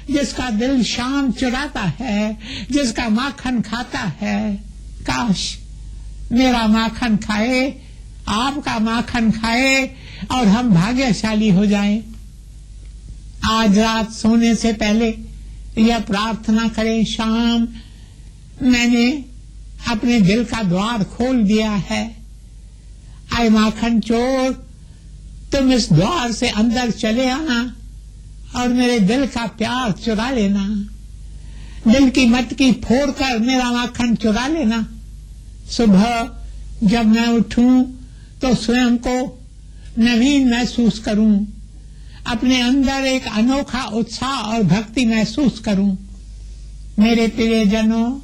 S1: जिसका दिल शाम चुराता है, जिसका माखन खाता है। काश मेरा माखन खाए, आपका माखन खाए और हम भाग्यशाली हो जाएं। आज रात सोने से पहले यह प्रार्थना करें, शाम मैंने अपने दिल का द्वार खोल दिया है। आए माखन चोर, तुम इस द्वार से अंदर चले आना और मेरे दिल का प्यार चुरा लेना। दिल की मटकी फोड़कर मेरा माखन चुरा लेना। सुबह जब मैं उठूं तो स्वयं को नवीन महसूस करूं, अपने अंदर एक अनोखा उत्साह और भक्ति महसूस करूं। मेरे प्रियजनों,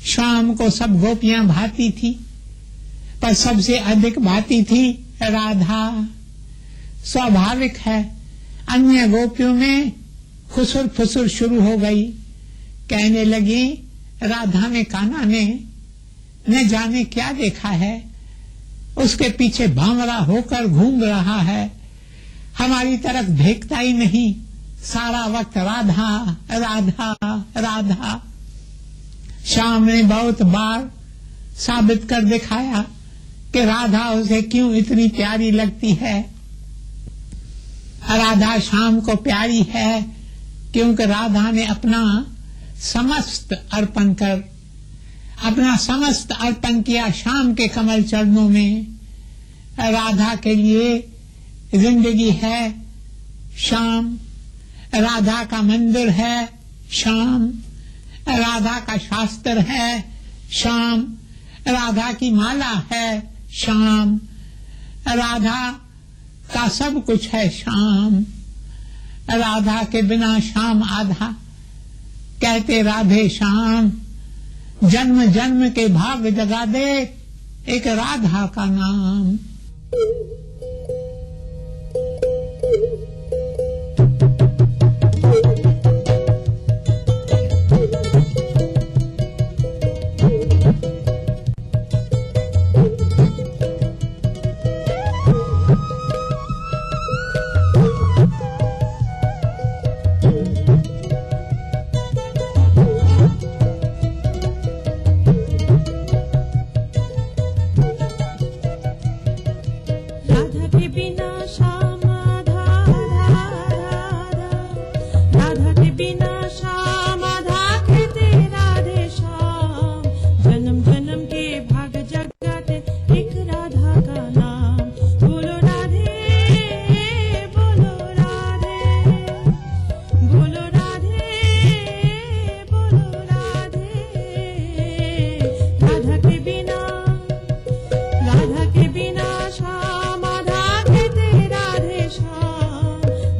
S1: शाम को सब गोपियां भाती थी, पर सबसे अधिक भाती थी राधा। स्वाभाविक है, अन्य गोपियों में खुसुर फुसुर शुरू हो गई। कहने लगी, राधा में कान्हा ने न जाने क्या देखा है, उसके पीछे भांवरा होकर घूम रहा है, हमारी तरफ देखता ही नहीं, सारा वक्त राधा राधा राधा। शाम ने बहुत बार साबित कर दिखाया कि राधा उसे क्यों इतनी प्यारी लगती है। राधा शाम को प्यारी है क्योंकि राधा ने अपना समस्त अर्पण किया शाम के कमल चरणों में। राधा के लिए जिंदगी है शाम, राधा का मंदिर है शाम, राधा का शास्त्र है शाम, राधा की माला है शाम, राधा का सब कुछ है शाम। राधा के बिना शाम आधा, कहते राधे श्याम, जन्म जन्म के भाग जगा दे एक राधा का नाम।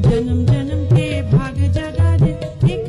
S4: जन्म जन्म के भाग जगा दे एक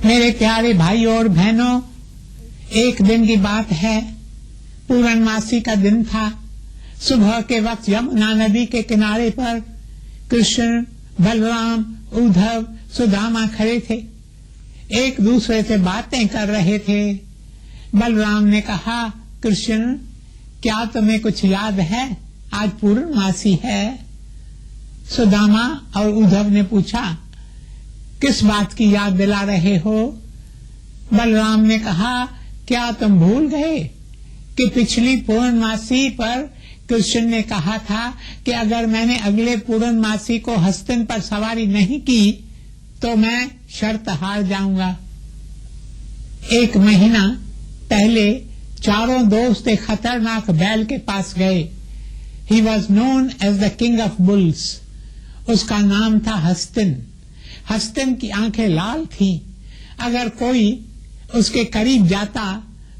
S1: मेरे प्यारे भाइयों और बहनों, एक दिन की बात है, पूर्णमासी का दिन था। सुबह के वक्त यमुना नदी के किनारे पर कृष्ण, बलराम, उद्धव, सुदामा खड़े थे, एक दूसरे से बातें कर रहे थे। बलराम ने कहा, कृष्ण, क्या तुम्हें कुछ याद है? आज पूर्णमासी है। सुदामा और उद्धव ने पूछा, किस बात की याद दिला रहे हो? बलराम ने कहा, क्या तुम भूल गए कि पिछली पूर्णमासी पर कृष्ण ने कहा था कि अगर मैंने अगले पूर्णमासी को हस्तिन पर सवारी नहीं की तो मैं शर्त हार जाऊंगा। 1 महीना पहले चारों दोस्त एक खतरनाक बैल के पास गए। He was known as the king of bulls. उसका नाम था हस्तिन। हस्तिन की आंखें लाल थीं। अगर कोई उसके करीब जाता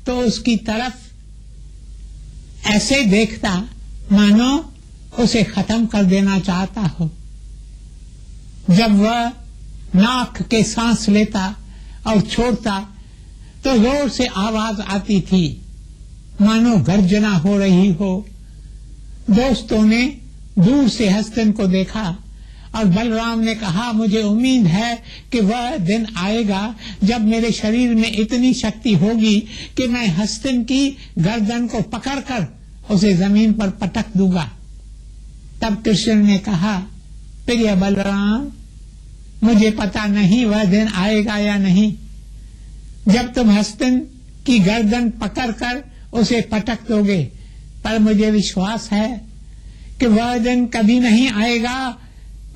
S1: तो उसकी तरफ ऐसे देखता मानो उसे खत्म कर देना चाहता हो। जब वह नाक के सांस लेता और छोड़ता तो जोर से आवाज आती थी, मानो गर्जना हो रही हो। दोस्तों ने दूर से हस्तिन को देखा और बलराम ने कहा, मुझे उम्मीद है कि वह दिन आएगा जब मेरे शरीर में इतनी शक्ति होगी कि मैं हस्तिन की गर्दन को पकड़कर उसे जमीन पर पटक दूंगा। तब कृष्ण ने कहा, प्रिय बलराम, मुझे पता नहीं वह दिन आएगा या नहीं जब तुम हस्तिन की गर्दन पकड़कर उसे पटक दोगे, पर मुझे विश्वास है कि वह दिन कभी नहीं आएगा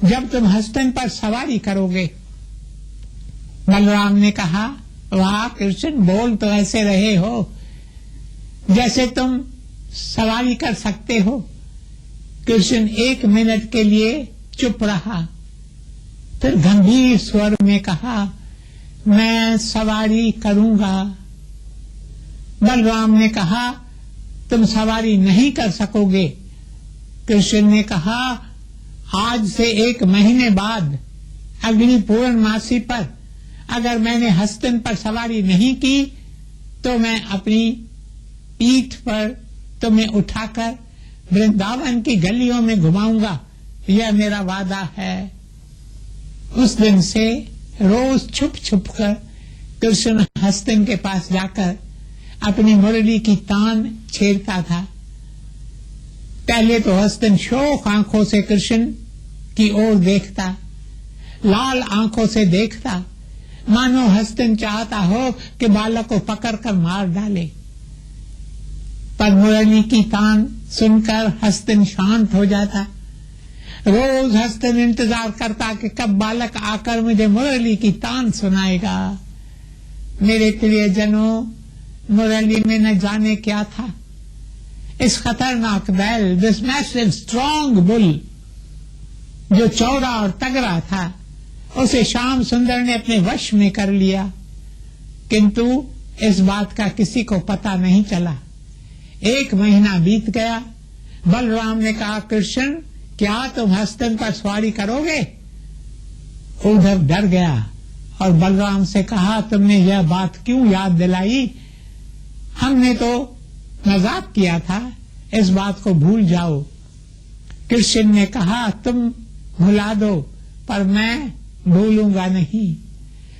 S1: जब तुम हस्तिन पर सवारी करोगे। बलराम ने कहा, वाह कृष्ण, बोल तो ऐसे रहे हो जैसे तुम सवारी कर सकते हो। कृष्ण 1 मिनट के लिए चुप रहा, फिर गंभीर स्वर में कहा, मैं सवारी करूंगा। बलराम ने कहा, तुम सवारी नहीं कर सकोगे। कृष्ण ने कहा, आज से 1 महीने बाद अगली पूर्णमासी पर अगर मैंने हस्तिन पर सवारी नहीं की तो मैं अपनी पीठ पर तुम्हें उठाकर वृंदावन की गलियों में घुमाऊंगा, यह मेरा वादा है। उस दिन से रोज छुप छुप कर कृष्ण हस्तिन के पास जाकर अपनी मुरली की तान छेड़ता था। पहले तो हस्तिन शोक आंखों से कृष्ण की ओर देखता, लाल आंखों से देखता, मानो हस्तिन चाहता हो कि बालक को पकड़कर मार डाले। पर मुरली की तान सुनकर हस्तिन शांत हो जाता। रोज हस्तिन इंतजार करता कि कब बालक आकर मुझे मुरली की तान सुनाएगा। मेरे प्रियजनों, मुरली में न जाने क्या था। इस खतरनाक बैल, दिस मैसिव स्ट्रॉन्ग बुल, जो चौड़ा और तगड़ा था, उसे श्याम सुंदर ने अपने वश में कर लिया, किंतु इस बात का किसी को पता नहीं चला। 1 महीना बीत गया। बलराम ने कहा, कृष्ण, क्या तुम हस्तिन पर सवारी करोगे? उद्धव डर गया और बलराम से कहा, तुमने यह बात क्यों याद दिलाई? हमने तो मजाक किया था, इस बात को भूल जाओ। कृष्ण ने कहा, तुम भुला दो, पर मैं भूलूंगा नहीं।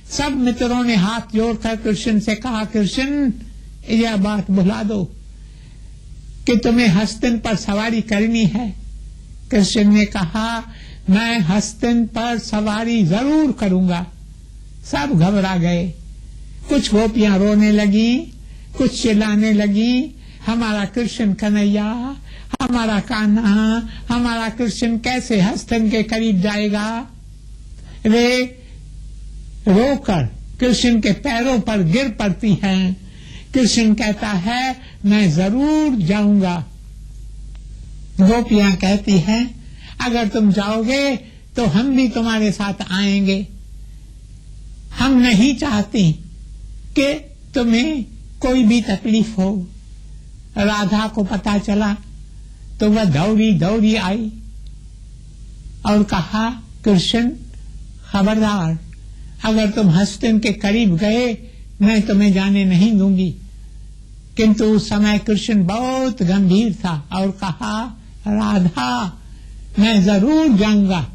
S1: सब मित्रों ने हाथ जोड़कर कृष्ण से कहा, कृष्ण, यह बात भुला दो कि तुम्हें हस्तिन पर सवारी करनी है। कृष्ण ने कहा, मैं हस्तिन पर सवारी जरूर करूंगा। सब घबरा गए। कुछ गोपियां रोने लगी, कुछ चिल्लाने लगी, हमारा कृष्ण कन्हैया, हमारा कान्हा, हमारा कृष्ण कैसे हस्तिन के करीब जाएगा। वे रोकर कृष्ण के पैरों पर गिर पड़ती हैं। कृष्ण कहता है, मैं जरूर जाऊंगा। गोपियां कहती हैं, अगर तुम जाओगे तो हम भी तुम्हारे साथ आएंगे। हम नहीं चाहती कि तुम्हें कोई भी तकलीफ हो। राधा को पता चला तो वह दौड़ी दौड़ी आई और कहा, कृष्ण खबरदार, अगर तुम हस्तिन के करीब गए मैं तुम्हें जाने नहीं दूंगी। किंतु उस समय कृष्ण बहुत गंभीर था और कहा, राधा मैं जरूर जाऊंगा।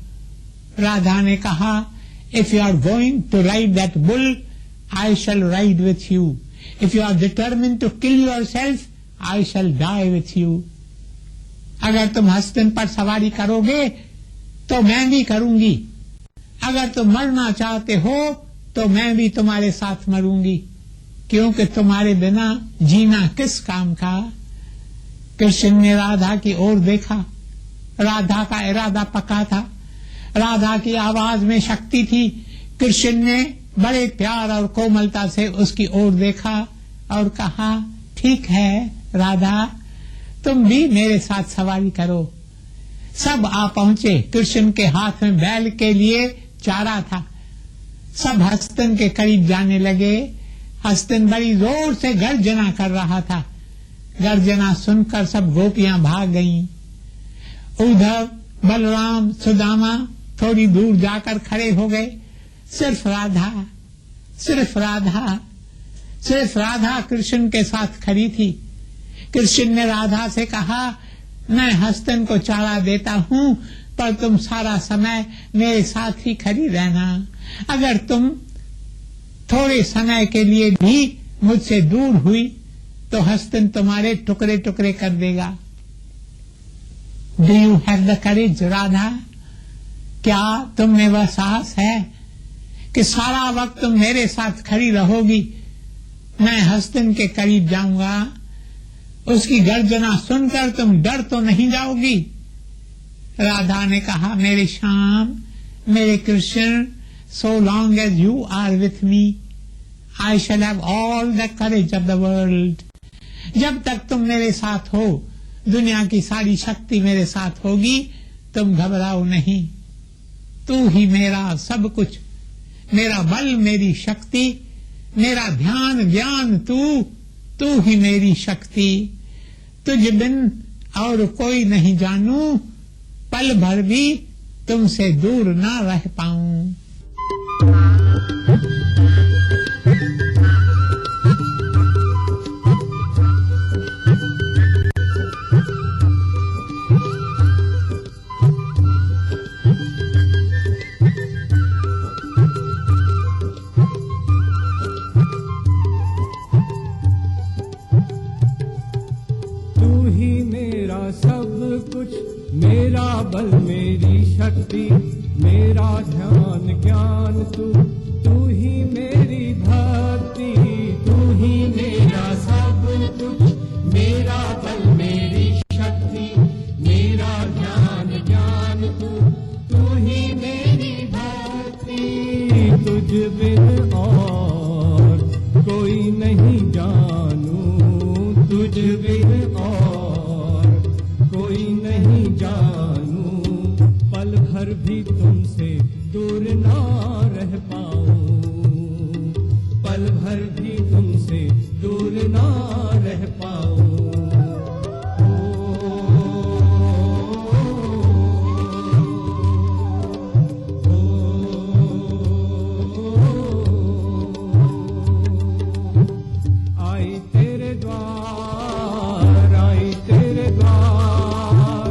S1: राधा ने कहा, if you are going to ride that bull I shall ride with you. If you are determined to kill yourself I shall die with you. अगर तुम हस्तिन पर सवारी करोगे तो मैं भी करूंगी। अगर तुम मरना चाहते हो तो मैं भी तुम्हारे साथ मरूंगी, क्योंकि तुम्हारे बिना जीना किस काम का। कृष्ण ने राधा की ओर देखा। राधा का इरादा पक्का था। राधा की आवाज में शक्ति थी। कृष्ण ने बड़े प्यार और कोमलता से उसकी ओर देखा और कहा, ठीक है राधा, तुम भी मेरे साथ सवारी करो। सब आ पहुंचे। कृष्ण के हाथ में बैल के लिए चारा था। सब हस्तिन के करीब जाने लगे। हस्तिन बड़ी जोर से गर्जना कर रहा था। गर्जना सुनकर सब गोपियां भाग गईं। उद्धव, बलराम, सुदामा थोड़ी दूर जाकर खड़े हो गए। सिर्फ राधा, सिर्फ राधा, सिर्फ राधा कृष्ण के साथ खड़ी थी। कृष्ण ने राधा से कहा, मैं हस्तिन को चारा देता हूँ, पर तुम सारा समय मेरे साथ ही खड़ी रहना। अगर तुम थोड़े समय के लिए भी मुझसे दूर हुई तो हस्तिन तुम्हारे टुकड़े टुकड़े कर देगा। Do you have the courage Radha? क्या तुम में वह साहस है कि सारा वक्त तुम मेरे साथ खड़ी रहोगी? मैं हस्तिन के करीब जाऊंगा। उसकी गर्जना सुनकर तुम डर तो नहीं जाओगी? राधा ने कहा, मेरे श्याम, मेरे Krishna, so long as you are with me, I shall have all the courage of the world. जब तक तुम मेरे साथ हो, दुनिया की सारी शक्ति मेरे साथ होगी, तुम घबराओ नहीं। तू ही मेरा सब कुछ, मेरा बल, मेरी शक्ति, मेरा ध्यान, ज्ञान, तू ही मेरी शक्ति। तुझ बिन और कोई नहीं जानू, पल भर भी तुमसे दूर ना रह पाऊं।
S3: मेरा बल, मेरी शक्ति, मेरा ध्यान, ज्ञान, तू ही मेरी भक्ति, तू ही मेरा सब कुछ। मेरा बल, मेरी शक्ति, मेरा ध्यान, ज्ञान, तू ही मेरी भक्ति। तुझ बिन और कोई नहीं जानू, तुझ बिन और कोई नहीं जानू, पल भर भी तुमसे दूर ना रह पाऊं, पल भर भी तुमसे दूर ना रह पाऊं। आई तेरे द्वार, आई तेरे द्वार,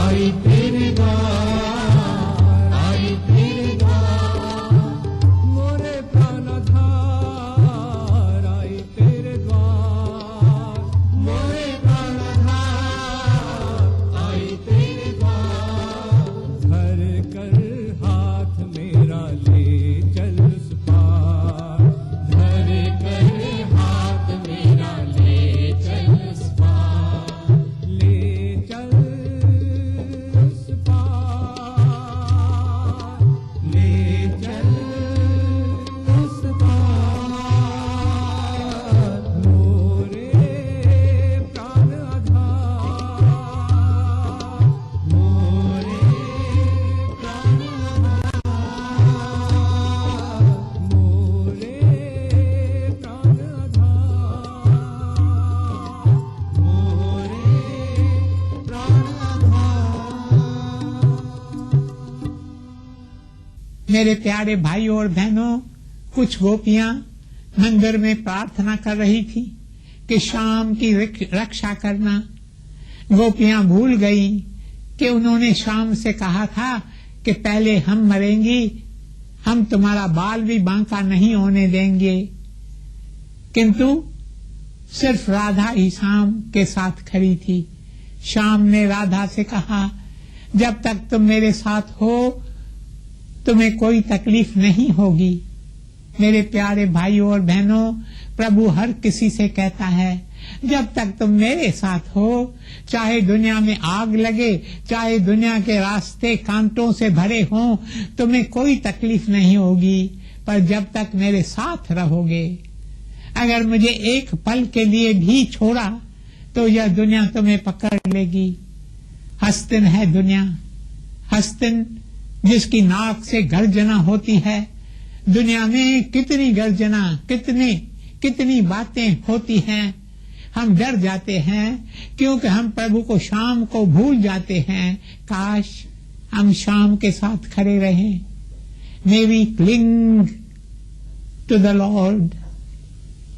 S3: आई तेरे द्वार, आई तेरे द्वार, मोरे प्राणधार, आई तेरे द्वार, मोरे प्राणधार, आई तेरे द्वार। धर कर हाथ मेरा ले चल उस पार, धर कर हाथ मेरा ले चल उस पार, ले चल उस पार, ले चल उस पार। मोरे प्राण आधार, मोरे प्राण आधार, मोरे प्राण आधार, मोरे प्राण आधार।
S1: मेरे प्यारे भाइयों और बहनों, कुछ गोपियां मंदिर में प्रार्थना कर रही थी कि शाम की रक्षा करना। गोपियां भूल गई कि उन्होंने शाम से कहा था कि पहले हम मरेंगी, हम तुम्हारा बाल भी बांका नहीं होने देंगे। किंतु सिर्फ राधा ही शाम के साथ खड़ी थी। शाम ने राधा से कहा, जब तक तुम मेरे साथ हो तुम्हें कोई तकलीफ नहीं होगी। मेरे प्यारे भाइयों और बहनों, प्रभु हर किसी से कहता है, जब तक तुम मेरे साथ हो, चाहे दुनिया में आग लगे, चाहे दुनिया के रास्ते कांटों से भरे हों, तुम्हें कोई तकलीफ नहीं होगी। पर जब तक मेरे साथ रहोगे, अगर मुझे एक पल के लिए भी छोड़ा तो यह दुनिया तुम्हें पकड़ लेगी। हस्तिन है दुनिया, हस्तिन जिसकी नाक से गर्जना होती है। दुनिया में कितनी गर्जना, कितनी बातें होती हैं। हम डर जाते हैं क्योंकि हम प्रभु को शाम को भूल जाते हैं। काश हम शाम के साथ खड़े रहें। May we cling to the Lord.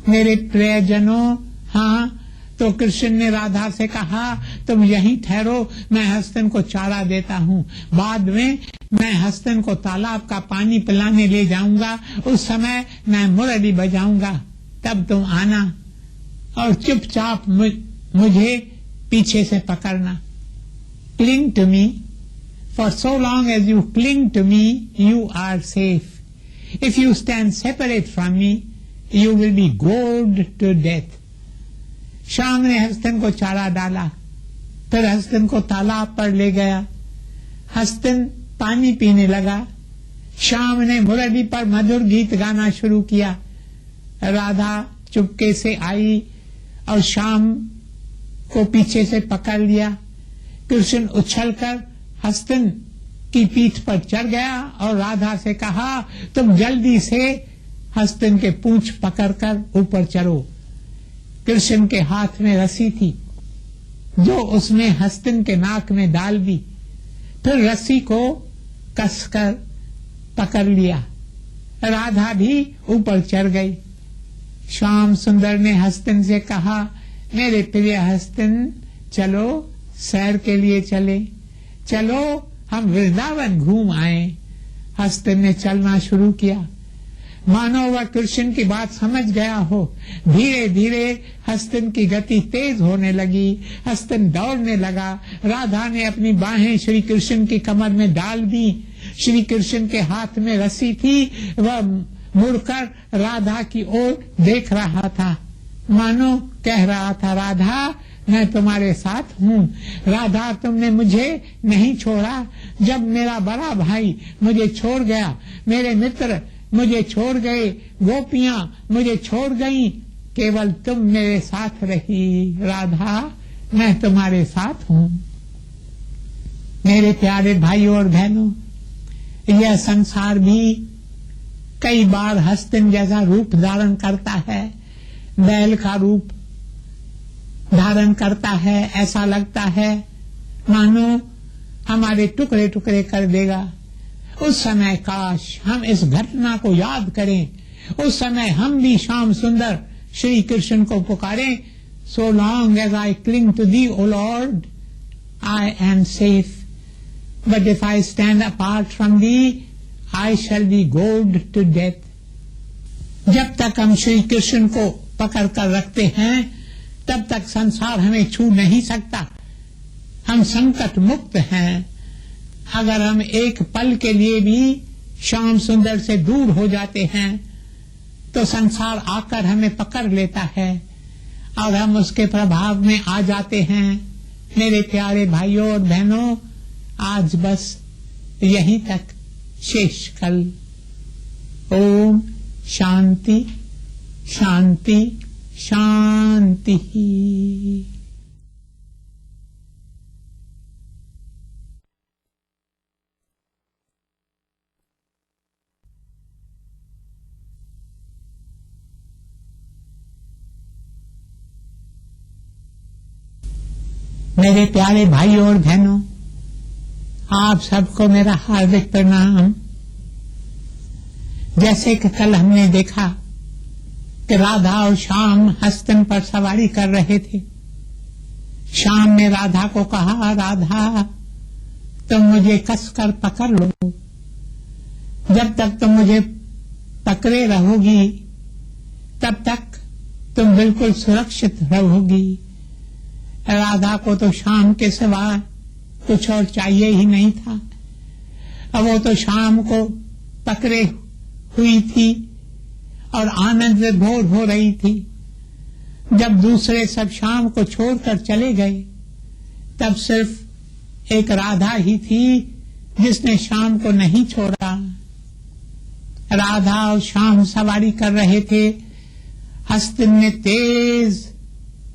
S1: मेरे प्रियजनों, हाँ, तो कृष्ण ने राधा से कहा, तुम यहीं ठहरो, मैं हस्तिन को चारा देता हूँ। बाद में मैं हस्तिन को तालाब का पानी पिलाने ले जाऊंगा। उस समय मैं मुरली बजाऊंगा, तब तुम आना और चुपचाप मुझे पीछे से पकड़ना। Cling to me, for so long as you cling to me you are safe. If you stand separate from me you will be gored to death. Sham ने हस्तिन को चारा डाला, फिर हस्तिन को तालाब पर ले गया। हस्तिन पानी पीने लगा। शाम ने मुरली पर मधुर गीत गाना शुरू किया। राधा चुपके से आई और शाम को पीछे से पकड़ लिया। कृष्ण उछलकर हस्तिन की पीठ पर चढ़ गया और राधा से कहा, तुम जल्दी से हस्तिन के पूंछ पकड़कर ऊपर चढ़ो। कृष्ण के हाथ में रस्सी थी जो उसने हस्तिन के नाक में डाल दी, फिर रस्सी को कसकर पकड़ लिया। राधा भी ऊपर चढ़ गई। श्याम सुंदर ने हस्तिन से कहा, मेरे प्रिय हस्तिन, चलो सैर के लिए चले, चलो हम वृंदावन घूम आए। हस्तिन ने चलना शुरू किया। मानो वह कृष्ण की बात समझ गया हो। धीरे धीरे हस्तिन की गति तेज होने लगी। हस्तिन दौड़ने लगा। राधा ने अपनी बाहें श्री कृष्ण की कमर में डाल दी। श्री कृष्ण के हाथ में रस्सी थी। वह मुड़कर राधा की ओर देख रहा था, मानो कह रहा था, राधा मैं तुम्हारे साथ हूँ। राधा तुमने मुझे नहीं छोड़ा। जब मेरा बड़ा भाई मुझे छोड़ गया, मेरे मित्र मुझे छोड़ गए, गोपियां मुझे छोड़ गईं, केवल तुम मेरे साथ रही। राधा मैं तुम्हारे साथ हूँ। मेरे प्यारे भाइयों और बहनों, यह संसार भी कई बार हस्तिन जैसा रूप धारण करता है, बैल का रूप धारण करता है। ऐसा लगता है मानो हमारे टुकड़े टुकड़े कर देगा। उस समय काश हम इस घटना को याद करें। उस समय हम भी श्याम सुंदर श्री कृष्ण को पुकारें, so long as I cling to thee O Lord I am safe, but if I stand apart from thee I shall be gored to death. जब तक हम श्री कृष्ण को पकड़ कर रखते हैं, तब तक संसार हमें छू नहीं सकता। हम संकट मुक्त हैं। अगर हम एक पल के लिए भी श्याम सुंदर से दूर हो जाते हैं तो संसार आकर हमें पकड़ लेता है और हम उसके प्रभाव में आ जाते हैं। मेरे प्यारे भाइयों और बहनों, आज बस यहीं तक शेष कल। ओम शांति शांति शांति। मेरे प्यारे भाइयों और बहनों, आप सबको मेरा हार्दिक प्रणाम। जैसे कि कल हमने देखा कि राधा और श्याम हस्तिन पर सवारी कर रहे थे। श्याम ने राधा को कहा, राधा तुम मुझे कसकर पकड़ लो, जब तक तुम मुझे पकड़े रहोगी तब तक तुम बिल्कुल सुरक्षित रहोगी। राधा को तो श्याम के सिवा कुछ और चाहिए ही नहीं था। अब वो तो श्याम को पकड़े हुई थी और आनंद से भोर हो रही थी। जब दूसरे सब श्याम को छोड़कर चले गए तब सिर्फ एक राधा ही थी जिसने श्याम को नहीं छोड़ा। राधा और श्याम सवारी कर रहे थे। हस्तिन ने तेज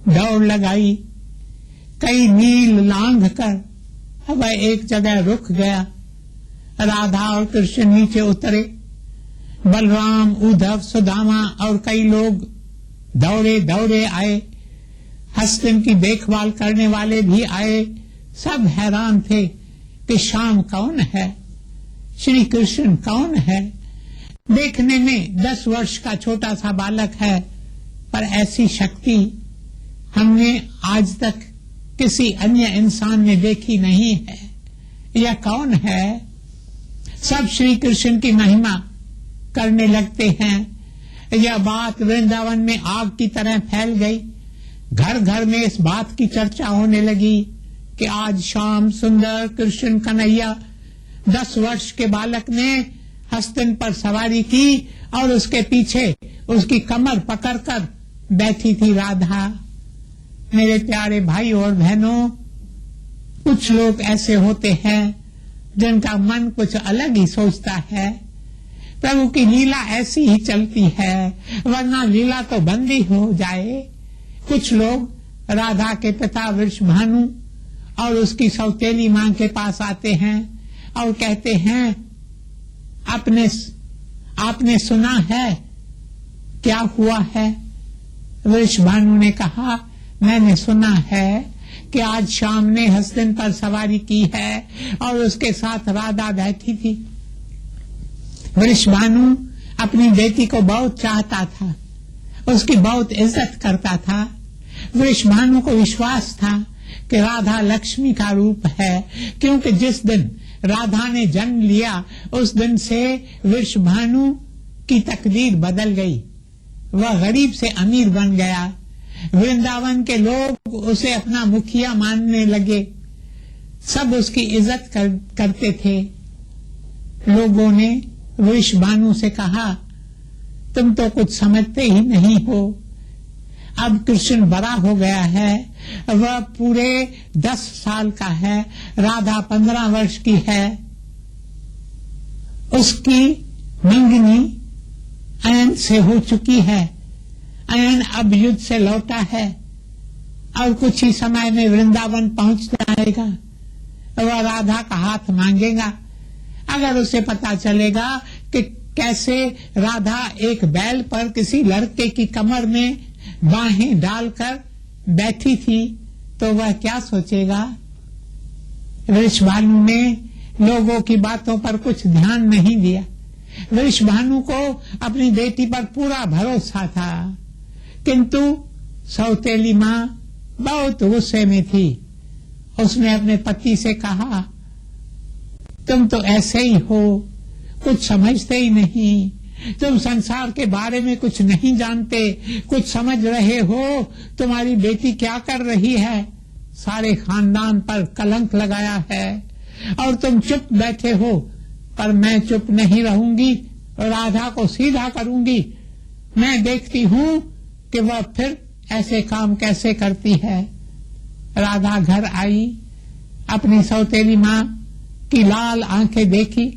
S1: दौड़ लगाई, कई मील लांघ कर वह एक जगह रुक गया। राधा और कृष्ण नीचे उतरे। बलराम, उद्धव, सुदामा और कई लोग दौड़े दौड़े आए। हस्तिन की देखभाल करने वाले भी आए। सब हैरान थे कि श्याम कौन है, श्री कृष्ण कौन है। देखने में 10 वर्ष का छोटा सा बालक है, पर ऐसी शक्ति हमने आज तक किसी अन्य इंसान ने देखी नहीं है। यह कौन है? सब श्री कृष्ण की महिमा करने लगते हैं। यह बात वृंदावन में आग की तरह फैल गई। घर घर में इस बात की चर्चा होने लगी कि आज श्याम सुंदर कृष्ण कन्हैया 10 वर्ष के बालक ने हस्तिन पर सवारी की और उसके पीछे उसकी कमर पकड़कर बैठी थी राधा। मेरे प्यारे भाई और बहनों, कुछ लोग ऐसे होते हैं जिनका मन कुछ अलग ही सोचता है। प्रभु की लीला ऐसी ही चलती है, वरना लीला तो बंद ही हो जाए। कुछ लोग राधा के पिता वृषभानु और उसकी सौतेली मां के पास आते हैं और कहते हैं, आपने सुना है क्या हुआ है? वृषभानु ने कहा, मैंने सुना है कि आज श्याम ने हस्तिन पर सवारी की है और उसके साथ राधा बैठी थी। वृषभानु अपनी बेटी को बहुत चाहता था, उसकी बहुत इज्जत करता था। वृषभानु को विश्वास था कि राधा लक्ष्मी का रूप है, क्योंकि जिस दिन राधा ने जन्म लिया उस दिन से वृषभानु की तकदीर बदल गई। वह गरीब से अमीर बन गया। वृंदावन के लोग उसे अपना मुखिया मानने लगे। सब उसकी इज्जत करते थे। लोगों ने वृषभानु से कहा, तुम तो कुछ समझते ही नहीं हो। अब कृष्ण बड़ा हो गया है, वह पूरे 10 साल का है, राधा 15 वर्ष की है। उसकी मंगनी अयन से हो चुकी है। अयन अब युद्ध से लौटा है और कुछ ही समय में वृंदावन पहुंच जाएगा। वह राधा का हाथ मांगेगा। अगर उसे पता चलेगा कि कैसे राधा एक बैल पर किसी लड़के की कमर में बाहें डालकर बैठी थी, तो वह क्या सोचेगा? वृषभानु ने लोगों की बातों पर कुछ ध्यान नहीं दिया। वृषभानु को अपनी बेटी पर पूरा भरोसा था, किंतु सौतेली मां बहुत गुस्से में थी। उसने अपने पति से कहा, तुम तो ऐसे ही हो, कुछ समझते ही नहीं। तुम संसार के बारे में कुछ नहीं जानते, कुछ समझ रहे हो। तुम्हारी बेटी क्या कर रही है, सारे खानदान पर कलंक लगाया है और तुम चुप बैठे हो। पर मैं चुप नहीं रहूंगी, राधा को सीधा करूंगी। मैं देखती हूँ कि वह फिर ऐसे काम कैसे करती है। राधा घर आई, अपनी सौतेली मां की लाल आंखें देखी।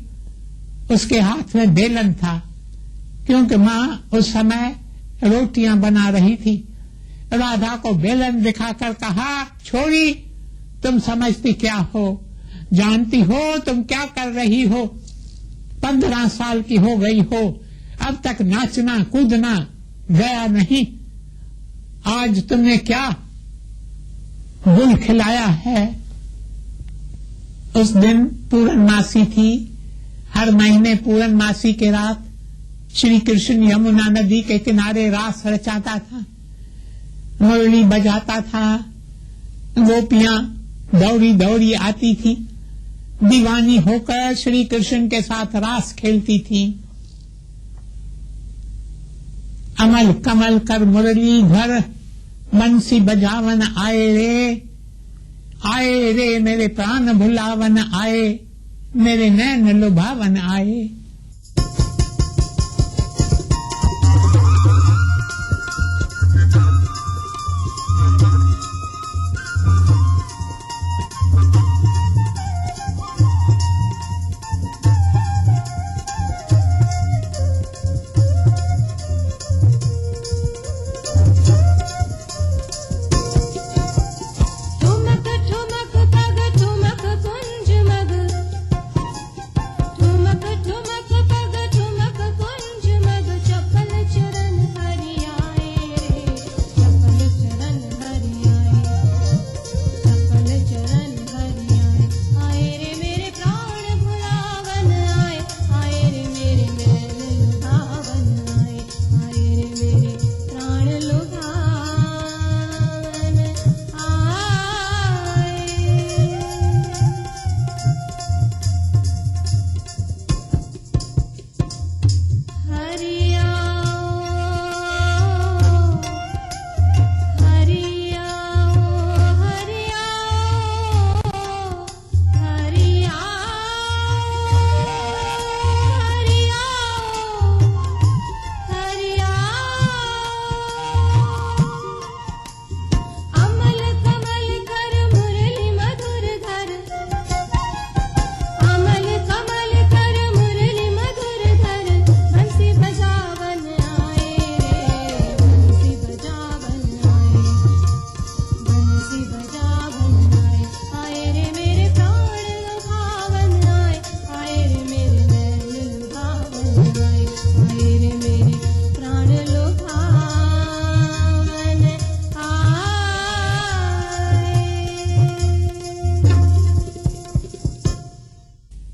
S1: उसके हाथ में बेलन था, क्योंकि मां उस समय रोटियां बना रही थी। राधा को बेलन दिखाकर कहा, छोरी, तुम समझती क्या हो? जानती हो तुम क्या कर रही हो? 15 साल की हो गई हो, अब तक नाचना कूदना गया नहीं। आज तुमने क्या गुल खिलाया है? उस दिन पूर्णमासी थी। हर महीने पूर्णमासी के रात श्री कृष्ण यमुना नदी के किनारे रास रचाता था, मुरली बजाता था, गोपियां दौड़ी दौड़ी आती थी, दीवानी होकर श्री कृष्ण के साथ रास खेलती थी। अमल कमल कर मुरली धर, बंसी बजावन आए रे मेरे प्राण भुलावन आए, मेरे नैन लुभावन आए।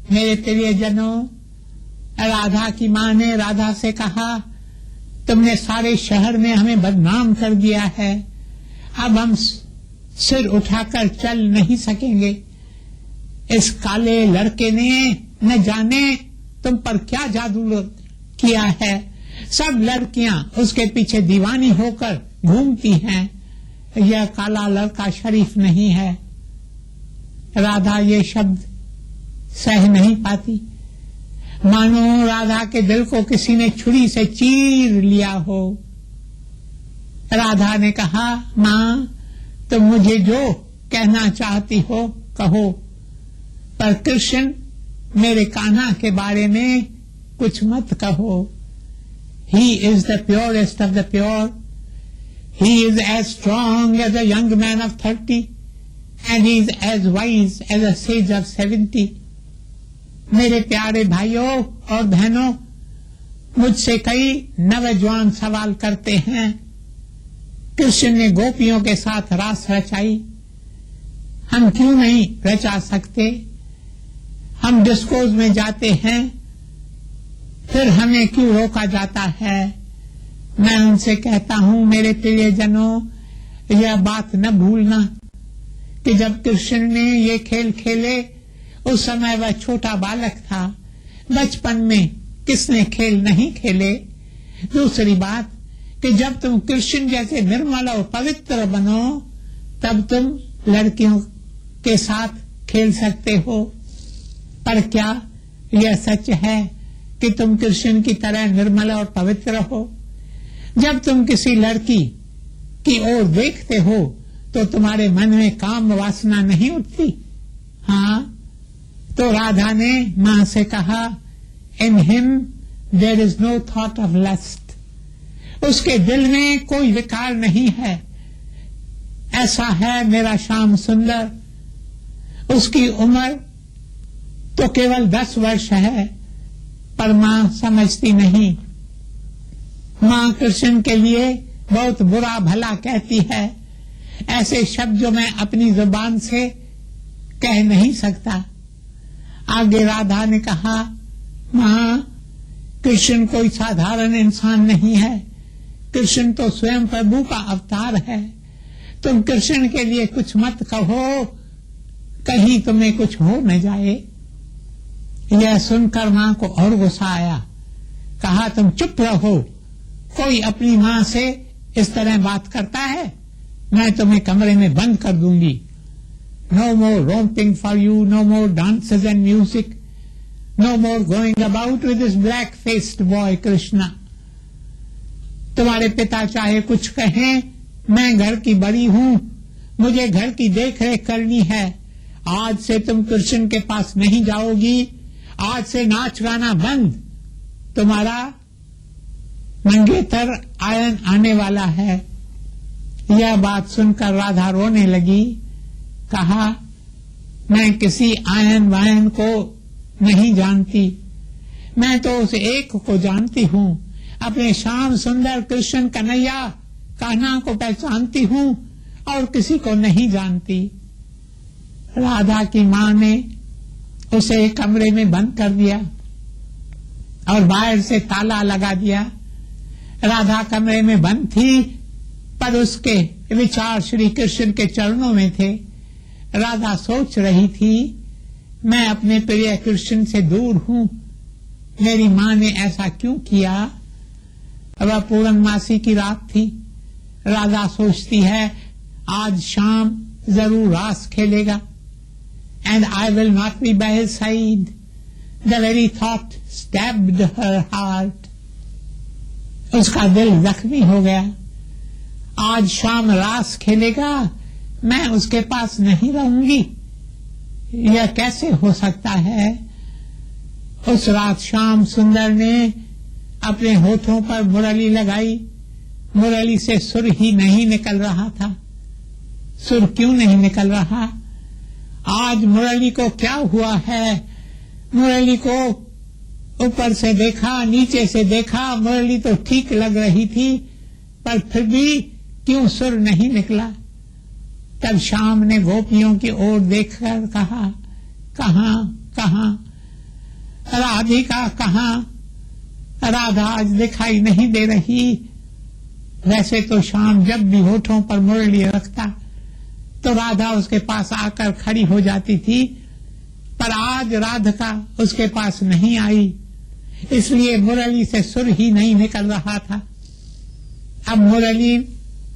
S1: मेरे प्रियजनों, राधा की माँ ने राधा से कहा, तुमने सारे शहर में हमें बदनाम कर दिया है, अब हम सिर उठाकर चल नहीं सकेंगे। इस काले लड़के ने न जाने तुम पर क्या जादू किया है, सब लड़कियां उसके पीछे दीवानी होकर घूमती हैं, यह काला लड़का शरीफ नहीं है। राधा ये शब्द सह नहीं पाती, मानो राधा के दिल को किसी ने छुरी से चीर लिया हो। राधा ने कहा, माँ तुम मुझे जो कहना चाहती हो कहो, पर कृष्ण मेरे कान्हा के बारे में कुछ मत कहो। He is the purest of the pure. He is as strong as a young man of 30 and he is as wise as a sage of 70. मेरे प्यारे भाइयों और बहनों, मुझसे कई नौजवान सवाल करते हैं, कृष्ण ने गोपियों के साथ रास रचाई, हम क्यों नहीं रचा सकते? हम डिस्कोज में जाते हैं, फिर हमें क्यों रोका जाता है? मैं उनसे कहता हूँ, मेरे प्रियजनों, यह बात न भूलना कि जब कृष्ण ने ये खेल खेले उस समय वह छोटा बालक था। बचपन में किसने खेल नहीं खेले? दूसरी बात कि जब तुम कृष्ण जैसे निर्मल और पवित्र बनो तब तुम लड़कियों के साथ खेल सकते हो। पर क्या यह सच है कि तुम कृष्ण की तरह निर्मल और पवित्र हो? जब तुम किसी लड़की की ओर देखते हो तो तुम्हारे मन में काम वासना नहीं उठती? हाँ, तो राधा ने माँ से कहा, in him there is no thought of lust, उसके दिल में कोई विकार नहीं है। ऐसा है मेरा श्याम सुंदर, उसकी उम्र तो केवल 10 वर्ष है, पर माँ समझती नहीं। माँ कृष्ण के लिए बहुत बुरा भला कहती है, ऐसे शब्द जो मैं अपनी जुबान से कह नहीं सकता। आगे राधा ने कहा, माँ कृष्ण कोई साधारण इंसान नहीं है, कृष्ण तो स्वयं प्रभु का अवतार है। तुम कृष्ण के लिए कुछ मत कहो, कहीं तुम्हें कुछ हो न जाए। यह सुनकर मां को और गुस्सा आया। कहा, तुम चुप रहो, कोई अपनी मां से इस तरह बात करता है, मैं तुम्हें कमरे में बंद कर दूंगी। No more romping for you, no more dances and music, no more going about with this black faced boy Krishna. तुम्हारे पिता चाहे कुछ कहें, मैं घर की बड़ी हूं, मुझे घर की देख रेख करनी है। आज से तुम कृष्ण के पास नहीं जाओगी, आज से नाच गाना बंद, तुम्हारा मंगेतर आयन आने वाला है। यह बात सुनकर राधा रोने लगी। कहा, मैं किसी आयन वायन को नहीं जानती, मैं तो उस एक को जानती हूँ, अपने श्याम सुंदर कृष्ण कन्हैया कान्हा को पहचानती हूँ और किसी को नहीं जानती। राधा की माँ ने उसे एक कमरे में बंद कर दिया और बाहर से ताला लगा दिया। राधा कमरे में बंद थी, पर उसके विचार श्री कृष्ण के चरणों में थे। राधा सोच रही थी, मैं अपने प्रिय कृष्ण से दूर हूँ, मेरी माँ ने ऐसा क्यों किया। वह पूर्णमासी की रात थी। राधा सोचती है, आज शाम जरूर रास खेलेगा, and I will not be by his side. The very thought stabbed her heart. उसका दिल जख्मी हो गया। आज शाम रास खेलेगा, मैं उसके पास नहीं रहूंगी, यह कैसे हो सकता है। उस रात श्याम सुंदर ने अपने होठों पर मुरली लगाई। मुरली से सुर ही नहीं निकल रहा था। सुर क्यों नहीं निकल रहा? आज मुरली को क्या हुआ है? मुरली को ऊपर से देखा, नीचे से देखा, मुरली तो ठीक लग रही थी, पर फिर भी क्यों सुर नहीं निकला। तब श्याम ने गोपियों की ओर देखकर कहा, कहाँ कहाँ राधिका, कहाँ? राधा आज दिखाई नहीं दे रही। वैसे तो श्याम जब भी होठों पर मुरली रखता तो राधा उसके पास आकर खड़ी हो जाती थी, पर आज राधिका उसके पास नहीं आई, इसलिए मुरली से सुर ही नहीं निकल रहा था। अब मुरली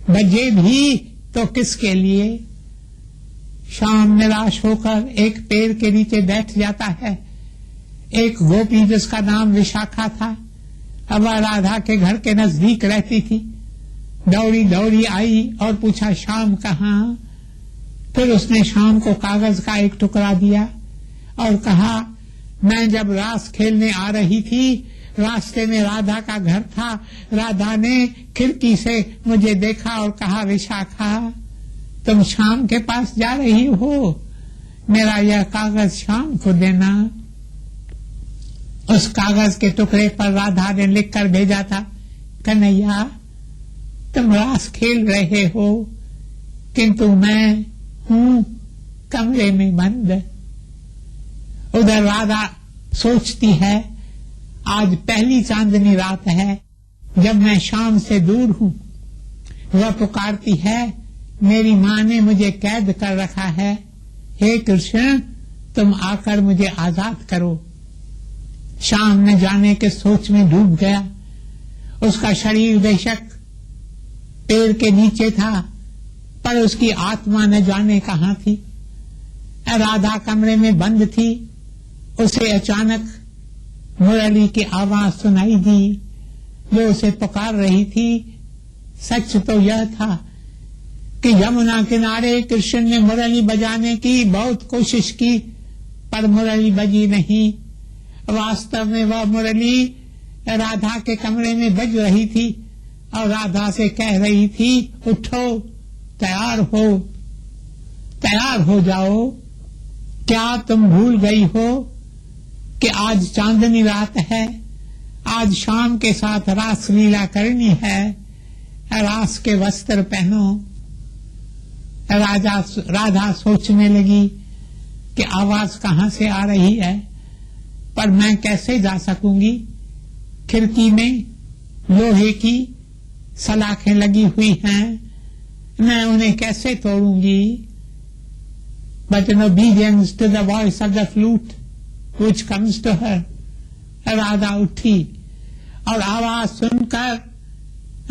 S1: बजे भी तो किसके लिए? श्याम निराश होकर एक पेड़ के नीचे बैठ जाता है। एक गोपी जिसका नाम विशाखा था, अब वह राधा के घर के नजदीक रहती थी, दौड़ी दौड़ी आई और पूछा, श्याम कहाँ? फिर उसने श्याम को कागज का एक टुकड़ा दिया और कहा, मैं जब रास खेलने आ रही थी, रास्ते में राधा का घर था, राधा ने खिड़की से मुझे देखा और कहा, विशाखा तुम श्याम के पास जा रही हो, मेरा यह कागज श्याम को देना। उस कागज के टुकड़े पर राधा ने लिखकर भेजा था, कन्हैया तुम रास खेल रहे हो, किंतु मैं हूँ कमरे में बंद। उधर राधा सोचती है, आज पहली चांदनी रात है जब मैं शाम से दूर हूँ। वह पुकारती है, मेरी माँ ने मुझे कैद कर रखा है, हे कृष्ण तुम आकर मुझे आजाद करो। शाम ने जाने के सोच में डूब गया। उसका शरीर बेशक पेड़ के नीचे था, पर उसकी आत्मा न जाने कहाँ थी। राधा कमरे में बंद थी। उसे अचानक मुरली की आवाज सुनाई दी जो उसे पुकार रही थी। सच तो यह था कि यमुना किनारे कृष्ण ने मुरली बजाने की बहुत कोशिश की, पर मुरली बजी नहीं। वास्तव में वह मुरली राधा के कमरे में बज रही थी और राधा से कह रही थी, उठो, तैयार हो जाओ। क्या तुम भूल गई हो कि आज चांदनी रात है, आज शाम के साथ रास लीला करनी है, रास के वस्त्र पहनो। राधा सोचने लगी कि आवाज कहाँ से आ रही है, पर मैं कैसे जा सकूंगी, खिड़की में लोहे की सलाखें लगी हुई हैं, मैं उन्हें कैसे तोड़ूंगी? But in obedience to the voice of the flute which comes to her, Radha उठी और आवाज सुनकर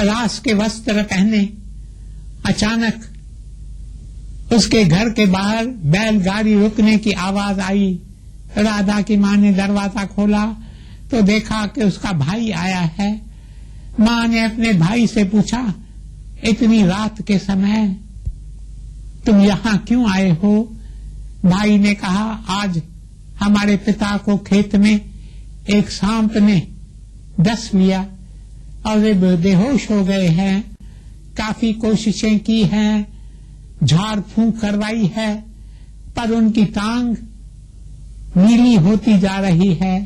S1: रास के वस्त्र पहने अचानक उसके घर के बाहर बैलगाड़ी रुकने की आवाज आई। राधा की माँ ने दरवाजा खोला तो देखा कि उसका भाई आया है। माँ ने अपने भाई से पूछा, इतनी रात के समय तुम यहाँ क्यों आए हो? भाई ने कहा, आज हमारे पिता को खेत में एक सांप ने डस लिया और वे बेहोश हो गए हैं। काफी कोशिशें की हैं, झाड़ फूंक करवाई है, पर उनकी टांग नीली होती जा रही है।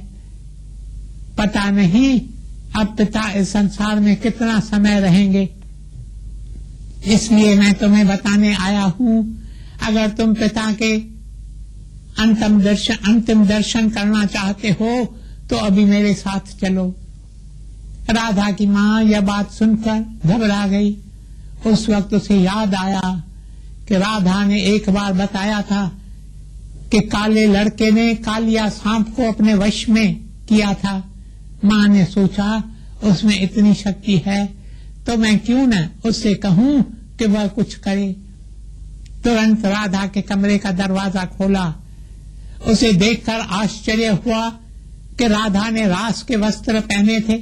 S1: पता नहीं अब पिता इस संसार में कितना समय रहेंगे, इसलिए मैं तुम्हें बताने आया हूँ, अगर तुम पिता के अंतिम दर्शन करना चाहते हो तो अभी मेरे साथ चलो। राधा की माँ यह बात सुनकर घबरा गई। उस वक्त उसे याद आया कि राधा ने एक बार बताया था कि काले लड़के ने कालिया सांप को अपने वश में किया था। माँ ने सोचा, उसमें इतनी शक्ति है तो मैं क्यों न उससे कहूँ कि वह कुछ करे। तुरंत राधा के कमरे का दरवाजा खोला। उसे देखकर आश्चर्य हुआ कि राधा ने रास के वस्त्र पहने थे,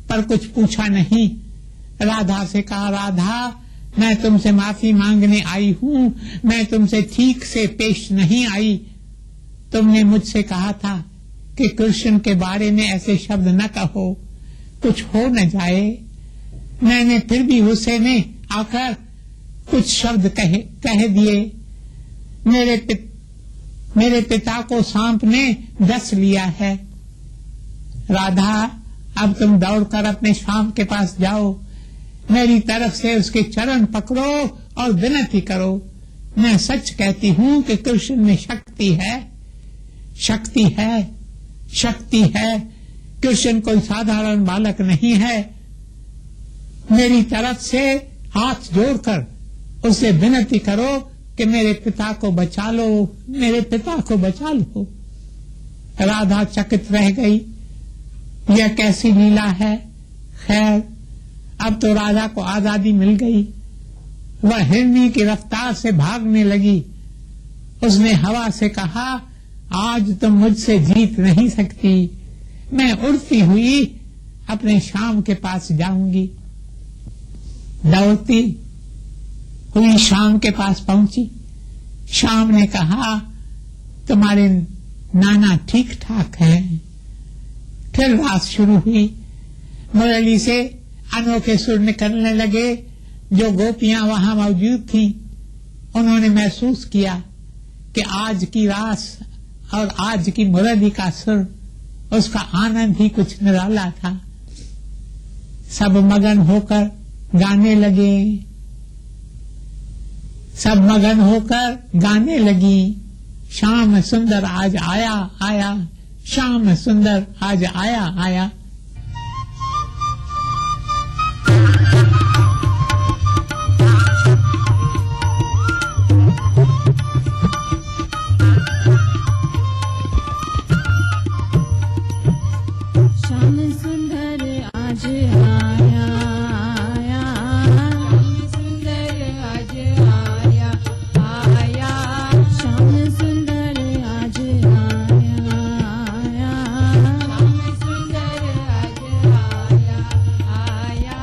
S1: पर कुछ पूछा नहीं। राधा से कहा, राधा, मैं तुमसे माफी मांगने आई हूँ, मैं तुमसे ठीक से पेश नहीं आई। तुमने मुझसे कहा था कि कृष्ण के बारे में ऐसे शब्द न कहो, कुछ हो न जाए। मैंने फिर भी गुस्से में आकर कुछ शब्द कह दिए। मेरे पिता को सांप ने डस लिया है। राधा, अब तुम दौड़कर अपने स्वामी के पास जाओ, मेरी तरफ से उसके चरण पकड़ो और विनती करो। मैं सच कहती हूँ कि कृष्ण में शक्ति है, शक्ति है, शक्ति है। कृष्ण कोई साधारण बालक नहीं है। मेरी तरफ से हाथ जोड़कर उससे विनती करो कि मेरे पिता को बचा लो, मेरे पिता को बचा लो। राधा चकित रह गई, यह कैसी लीला है। खैर, अब तो राधा को आजादी मिल गई। वह हिरनी की रफ्तार से भागने लगी। उसने हवा से कहा, आज तुम मुझसे जीत नहीं सकती। मैं उड़ती हुई अपने श्याम के पास जाऊंगी। दौड़ती हुई श्याम के पास पहुंची। श्याम ने कहा, तुम्हारे नाना ठीक ठाक हैं। फिर रात शुरू हुई। मुरली से अनोखे सुर निकलने लगे। जो गोपियां वहां मौजूद थीं, उन्होंने महसूस किया कि आज की रास और आज की मुरली का सुर, उसका आनंद ही कुछ निराला था। सब मगन होकर गाने लगे, सब मगन होकर गाने लगी। श्याम सुंदर आज आया आया, श्याम सुंदर आज आया आया।
S2: श्याम सुंदर आज आया आया, श्याम सुंदर आज आया आया, श्याम सुंदर आज आया आया, श्याम सुंदर आज आया आया।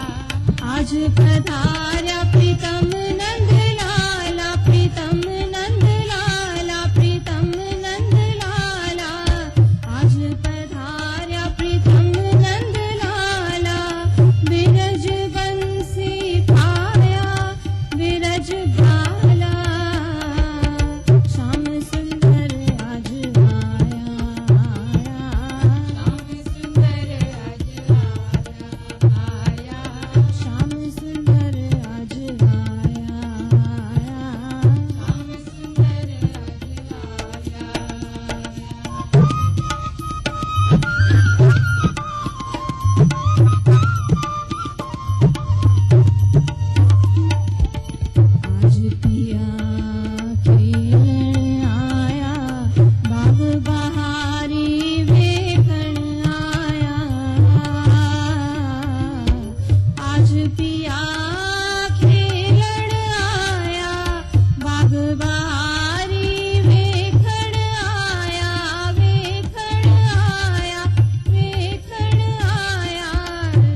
S2: आज पधारा प्रीतम नंद लाला, प्रीतम नंद लाला, प्रीतम नंद लाला। आज पधारा प्रीतम नंद लाला, विरज बंसी पाया, विरज भाला। श्याम सुंदर आज आया आया, श्याम सुंदर आज आया आया, श्याम सुंदर आज आया आया, श्याम सुंदर आज आया आया। पिया खेलन आया बाग बहारी वेखण आया आज पिया खेलन आया बाग बहारी वेखण आया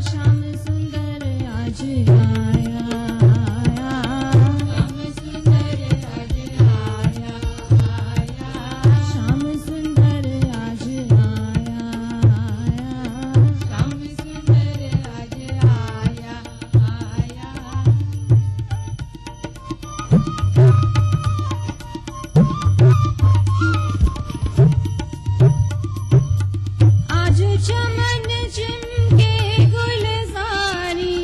S2: श्याम सुंदर आज आया श्याम सुंदर आज आया श्याम सुंदर आज आया श्याम सुंदर आज आया आज चमन चिमके गुलजारी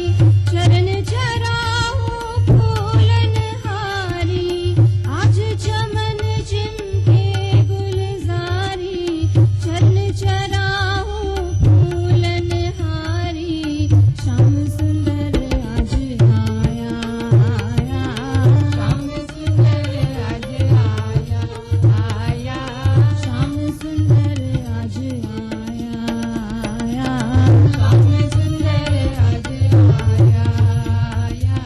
S2: चरण चराहो फूलन हारी आज चमन चिमके गुलजारी चरण चराहो फूलन हारी श्याम सुंदर आज आया श्याम सुंदर आज आया श्याम सुंदर आज आया श्याम सुंदर आज आया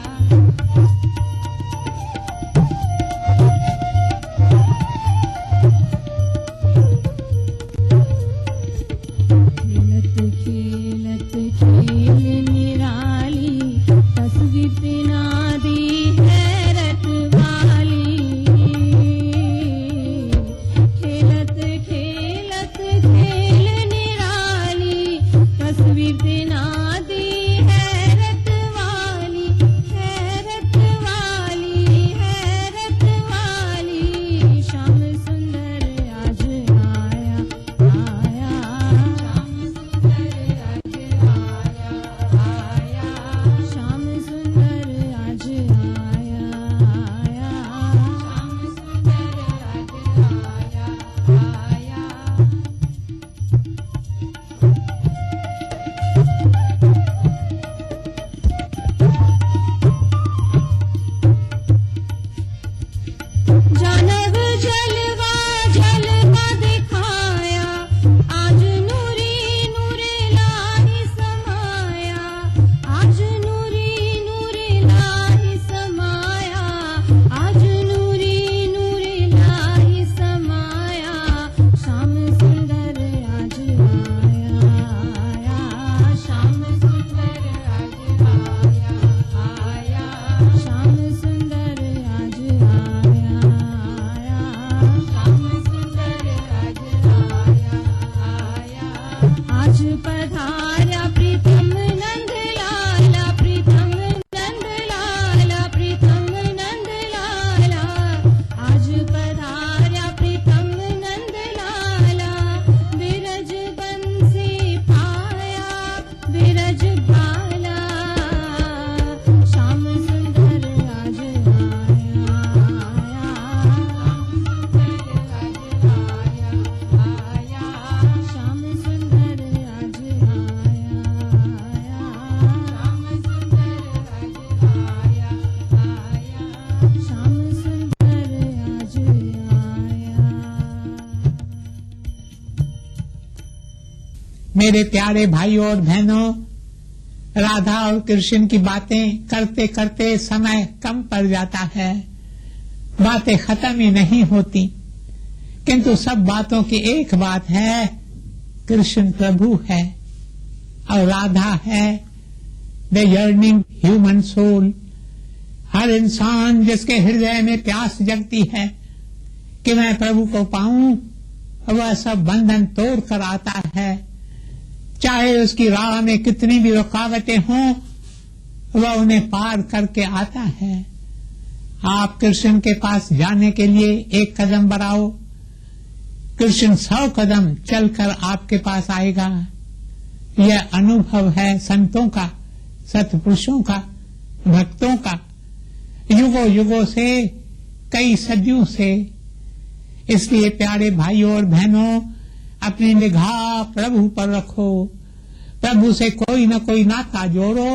S2: खेलत खेल निराली तस्वीर नादी हैरत वाली खेलत खेलत खेल निराली तस्वीर नादी हैरत वाली श्याम सुंदर आज आया श्याम सुंदर आज आया श्याम सुंदर आज आया श्याम सुंदर आज आया जानव जलवा जलवा दिखाया आज नूरी नूर लाही समाया आज नूरी नूर लाही समाया आज नूरी नूर लाही समाया श्याम सुंदर आज आया श्याम सुंदर आज आया श्याम सुंदर आज आया श्याम सुंदर आज पधारा प्रीतम नंद लाला प्रीतम नंद लाला प्रीतम नंद लाला आज पधारा प्रीतम नंद लाला बिरज बंसी पाया बिरज बाला श्याम सुंदर आज आया श्याम सुंदर आज श्याम सुंदर आज आया
S1: मेरे प्यारे भाइयों और बहनों, राधा और कृष्ण की बातें करते करते समय कम पड़ जाता है, बातें खत्म ही नहीं होती, किंतु सब बातों की एक बात है, कृष्ण प्रभु है और राधा है द यर्निंग ह्यूमन सोल। हर इंसान जिसके हृदय में प्यास जगती है कि मैं प्रभु को पाऊं, वह सब बंधन तोड़ कर आता है, चाहे उसकी राह में कितनी भी रुकावटें हों, वह उन्हें पार करके आता है। आप कृष्ण के पास जाने के लिए एक कदम बढ़ाओ, कृष्ण 100 कदम चलकर आपके पास आएगा। यह अनुभव है संतों का, सत्पुरुषों का, भक्तों का, युगों युगों से, कई सदियों से। इसलिए प्यारे भाइयों और बहनों, अपनी निगाह प्रभु पर रखो, प्रभु से कोई न कोई नाता जोड़ो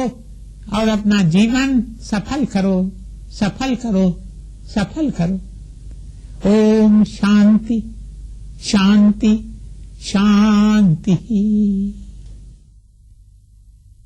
S1: और अपना जीवन सफल करो, सफल करो। सफल करो। ओम शांति शांति शांति।